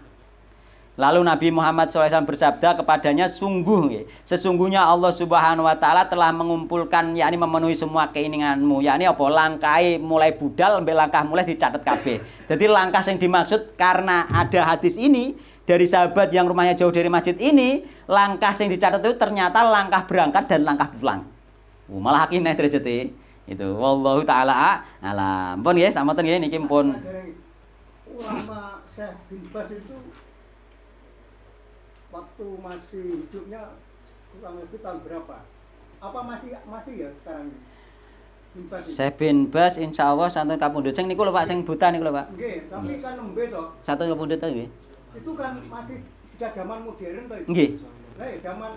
Lalu Nabi Muhammad SAW bersabda kepadanya, sesungguhnya Allah Subhanahu wa taala telah mengumpulkan, yakni memenuhi semua keinginanmu, yakni apa? Langkai mulai budal sampai langkah mulai dicatat kabeh. Jadi langkah yang dimaksud karena ada hadis ini dari sahabat yang rumahnya jauh dari masjid ini, langkah yang dicatat itu ternyata langkah berangkat dan langkah pulang. Malah akeh derajate. Itu wallahu taala alam. Pun nggih, samoten nggih niki pun
ulama Syekh bin Baz itu waktu masih hidupnya kurang lebih tahun berapa? Apa masih ya sekarang ini?
Syekh bin Baz insyaallah santun kapundhut. Sing niku lho Pak, sing buta niku lho Pak.
Nggih, tapi kan nembe to.
Satu kapundhut to nggih.
Itu kan masih sudah zaman modern to itu.
Nggih.
Lah ya zaman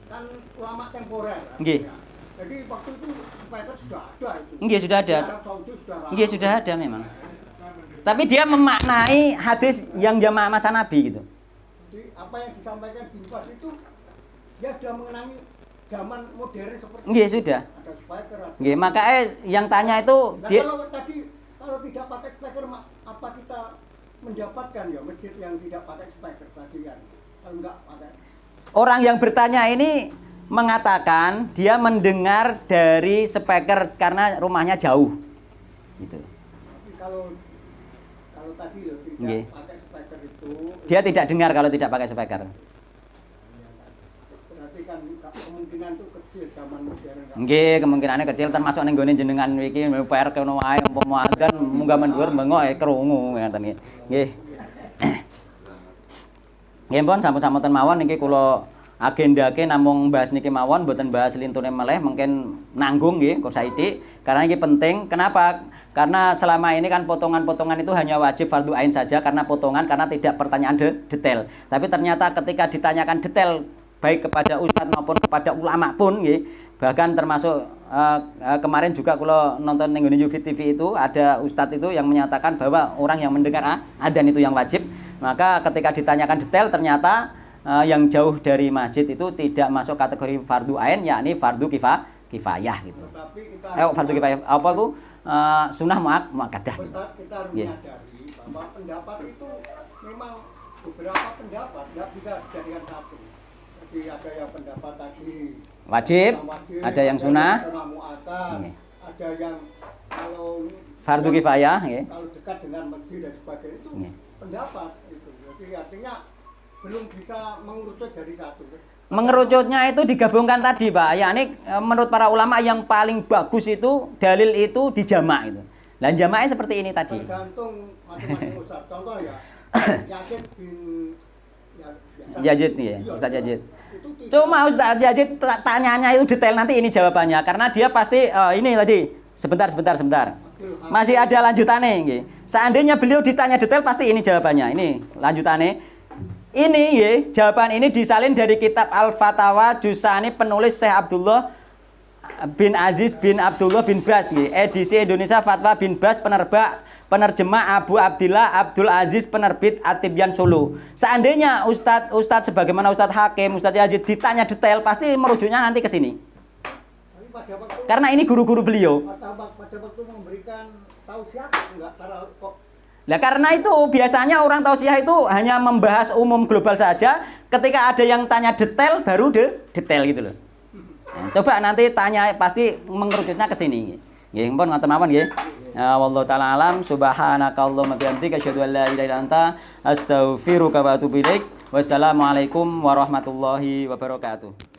kan ulama temporer.
Nggih.
Ya. Jadi waktu itu spiker sudah ada itu.
Nggih, sudah ada.
Arab Saudi sudah ada.
Nggih, sudah ada memang. Tapi dia memaknai hadis yang jamaah masa Nabi gitu.
Jadi apa yang disampaikan bin Baz itu dia sudah mengenangi zaman modern seperti
Nggih, sudah.
ada spiker.
Nggih, makanya yang tanya itu
Nah,
dia
kalau tidak pakai spiker apa kita mendapatkan ya masjid yang tidak pakai spiker tadi kan? Kalau enggak pakai.
orang yang bertanya ini mengatakan dia mendengar dari speaker karena rumahnya jauh. Gitu.
Tapi kalau tadi loh tidak
Nggih.
pakai spiker itu
Dia tidak dengar kalau tidak pakai speaker.
berarti kan kemungkinan itu kecil zaman modern. Kan?
Nggih, kemungkinannya kecil termasuk ning gone jenengan iki PR kono wae umpama adzan munggah mendur bengok krungu ngoten nggih. Nggih. Nggih pun sampun-sampun mawon niki kula agendake namung bahas niki mawon mboten bahas lintune meleh mungkin nanggung nggih kok saiki karena ini penting. Kenapa? Karena selama ini kan potongan-potongan itu hanya wajib fardu ain saja karena potongan karena tidak pertanyaan detail. Tapi ternyata ketika ditanyakan detail baik kepada ustadz maupun kepada ulama pun nggih, bahkan termasuk kemarin juga kalau nonton ning UFIT TV itu ada ustadz itu yang menyatakan bahwa orang yang mendengar adzan itu yang wajib. Maka ketika ditanyakan detail ternyata yang jauh dari masjid itu tidak masuk kategori fardu ain, yakni fardu kifayah gitu.
Tetapi kita
Fardu kifayah apa itu? Sunnah muakkadah.
kita harus
Nggih.
menyadari bahwa pendapat itu memang beberapa pendapat tidak bisa dijadikan satu. Jadi ada yang pendapat tadi
Wajib, ada yang sunnah,
muakkad,
Nggih.
ada yang kalau
fardu kifayah nggih.
kalau dekat dengan masjid dan sebagainya itu
Nggih.
pendapat itu. Jadi artinya belum bisa mengerucut jadi satu.
Mengerucutnya itu digabungkan tadi, Pak. Yakni menurut para ulama yang paling bagus itu dalil itu dijamak itu. Dan jamaknya seperti ini tadi.
Tergantung masing-masing ustaz. Contoh ya, Yazid bin
Yazid nih ya, Ustaz Yazid.
Itu tidak-
Cuma Ustaz Yazid tanyanya itu detail nanti ini jawabannya karena dia pasti ini tadi sebentar. Masih ada lanjutannya nggih. Seandainya beliau ditanya detail pasti ini jawabannya. Ini lanjutannya. Ini ya, jawaban ini disalin dari kitab Al-Fatawa Jusani penulis Syekh Abdullah bin Aziz bin Abdullah bin Baz ya. Edisi Indonesia Fatwa bin Baz penerjemah Abu Abdillah Abdul Aziz, penerbit At-Tibyan Solo. Seandainya Ustadz sebagaimana Ustadz Hakim, Ustadz Yazid ditanya detail, pasti merujuknya nanti ke sini.
Tapi pada waktu
Karena ini guru-guru beliau.
pada waktu memberikan tausiah enggak karena kok
Nah, karena itu biasanya orang tausiah itu hanya membahas umum global saja. Ketika ada yang tanya detail, baru detail gitu loh. Nah, coba nanti tanya, pasti mengerucutnya ke sini. Nggih, pun ngoten mawon nggih. Wallahu taala alam, subhanakallahumma bihamdika asyhadu an la ilaha illa anta astaghfiruka wa atubu ilaik. Wassalamualaikum warahmatullahi wabarakatuh.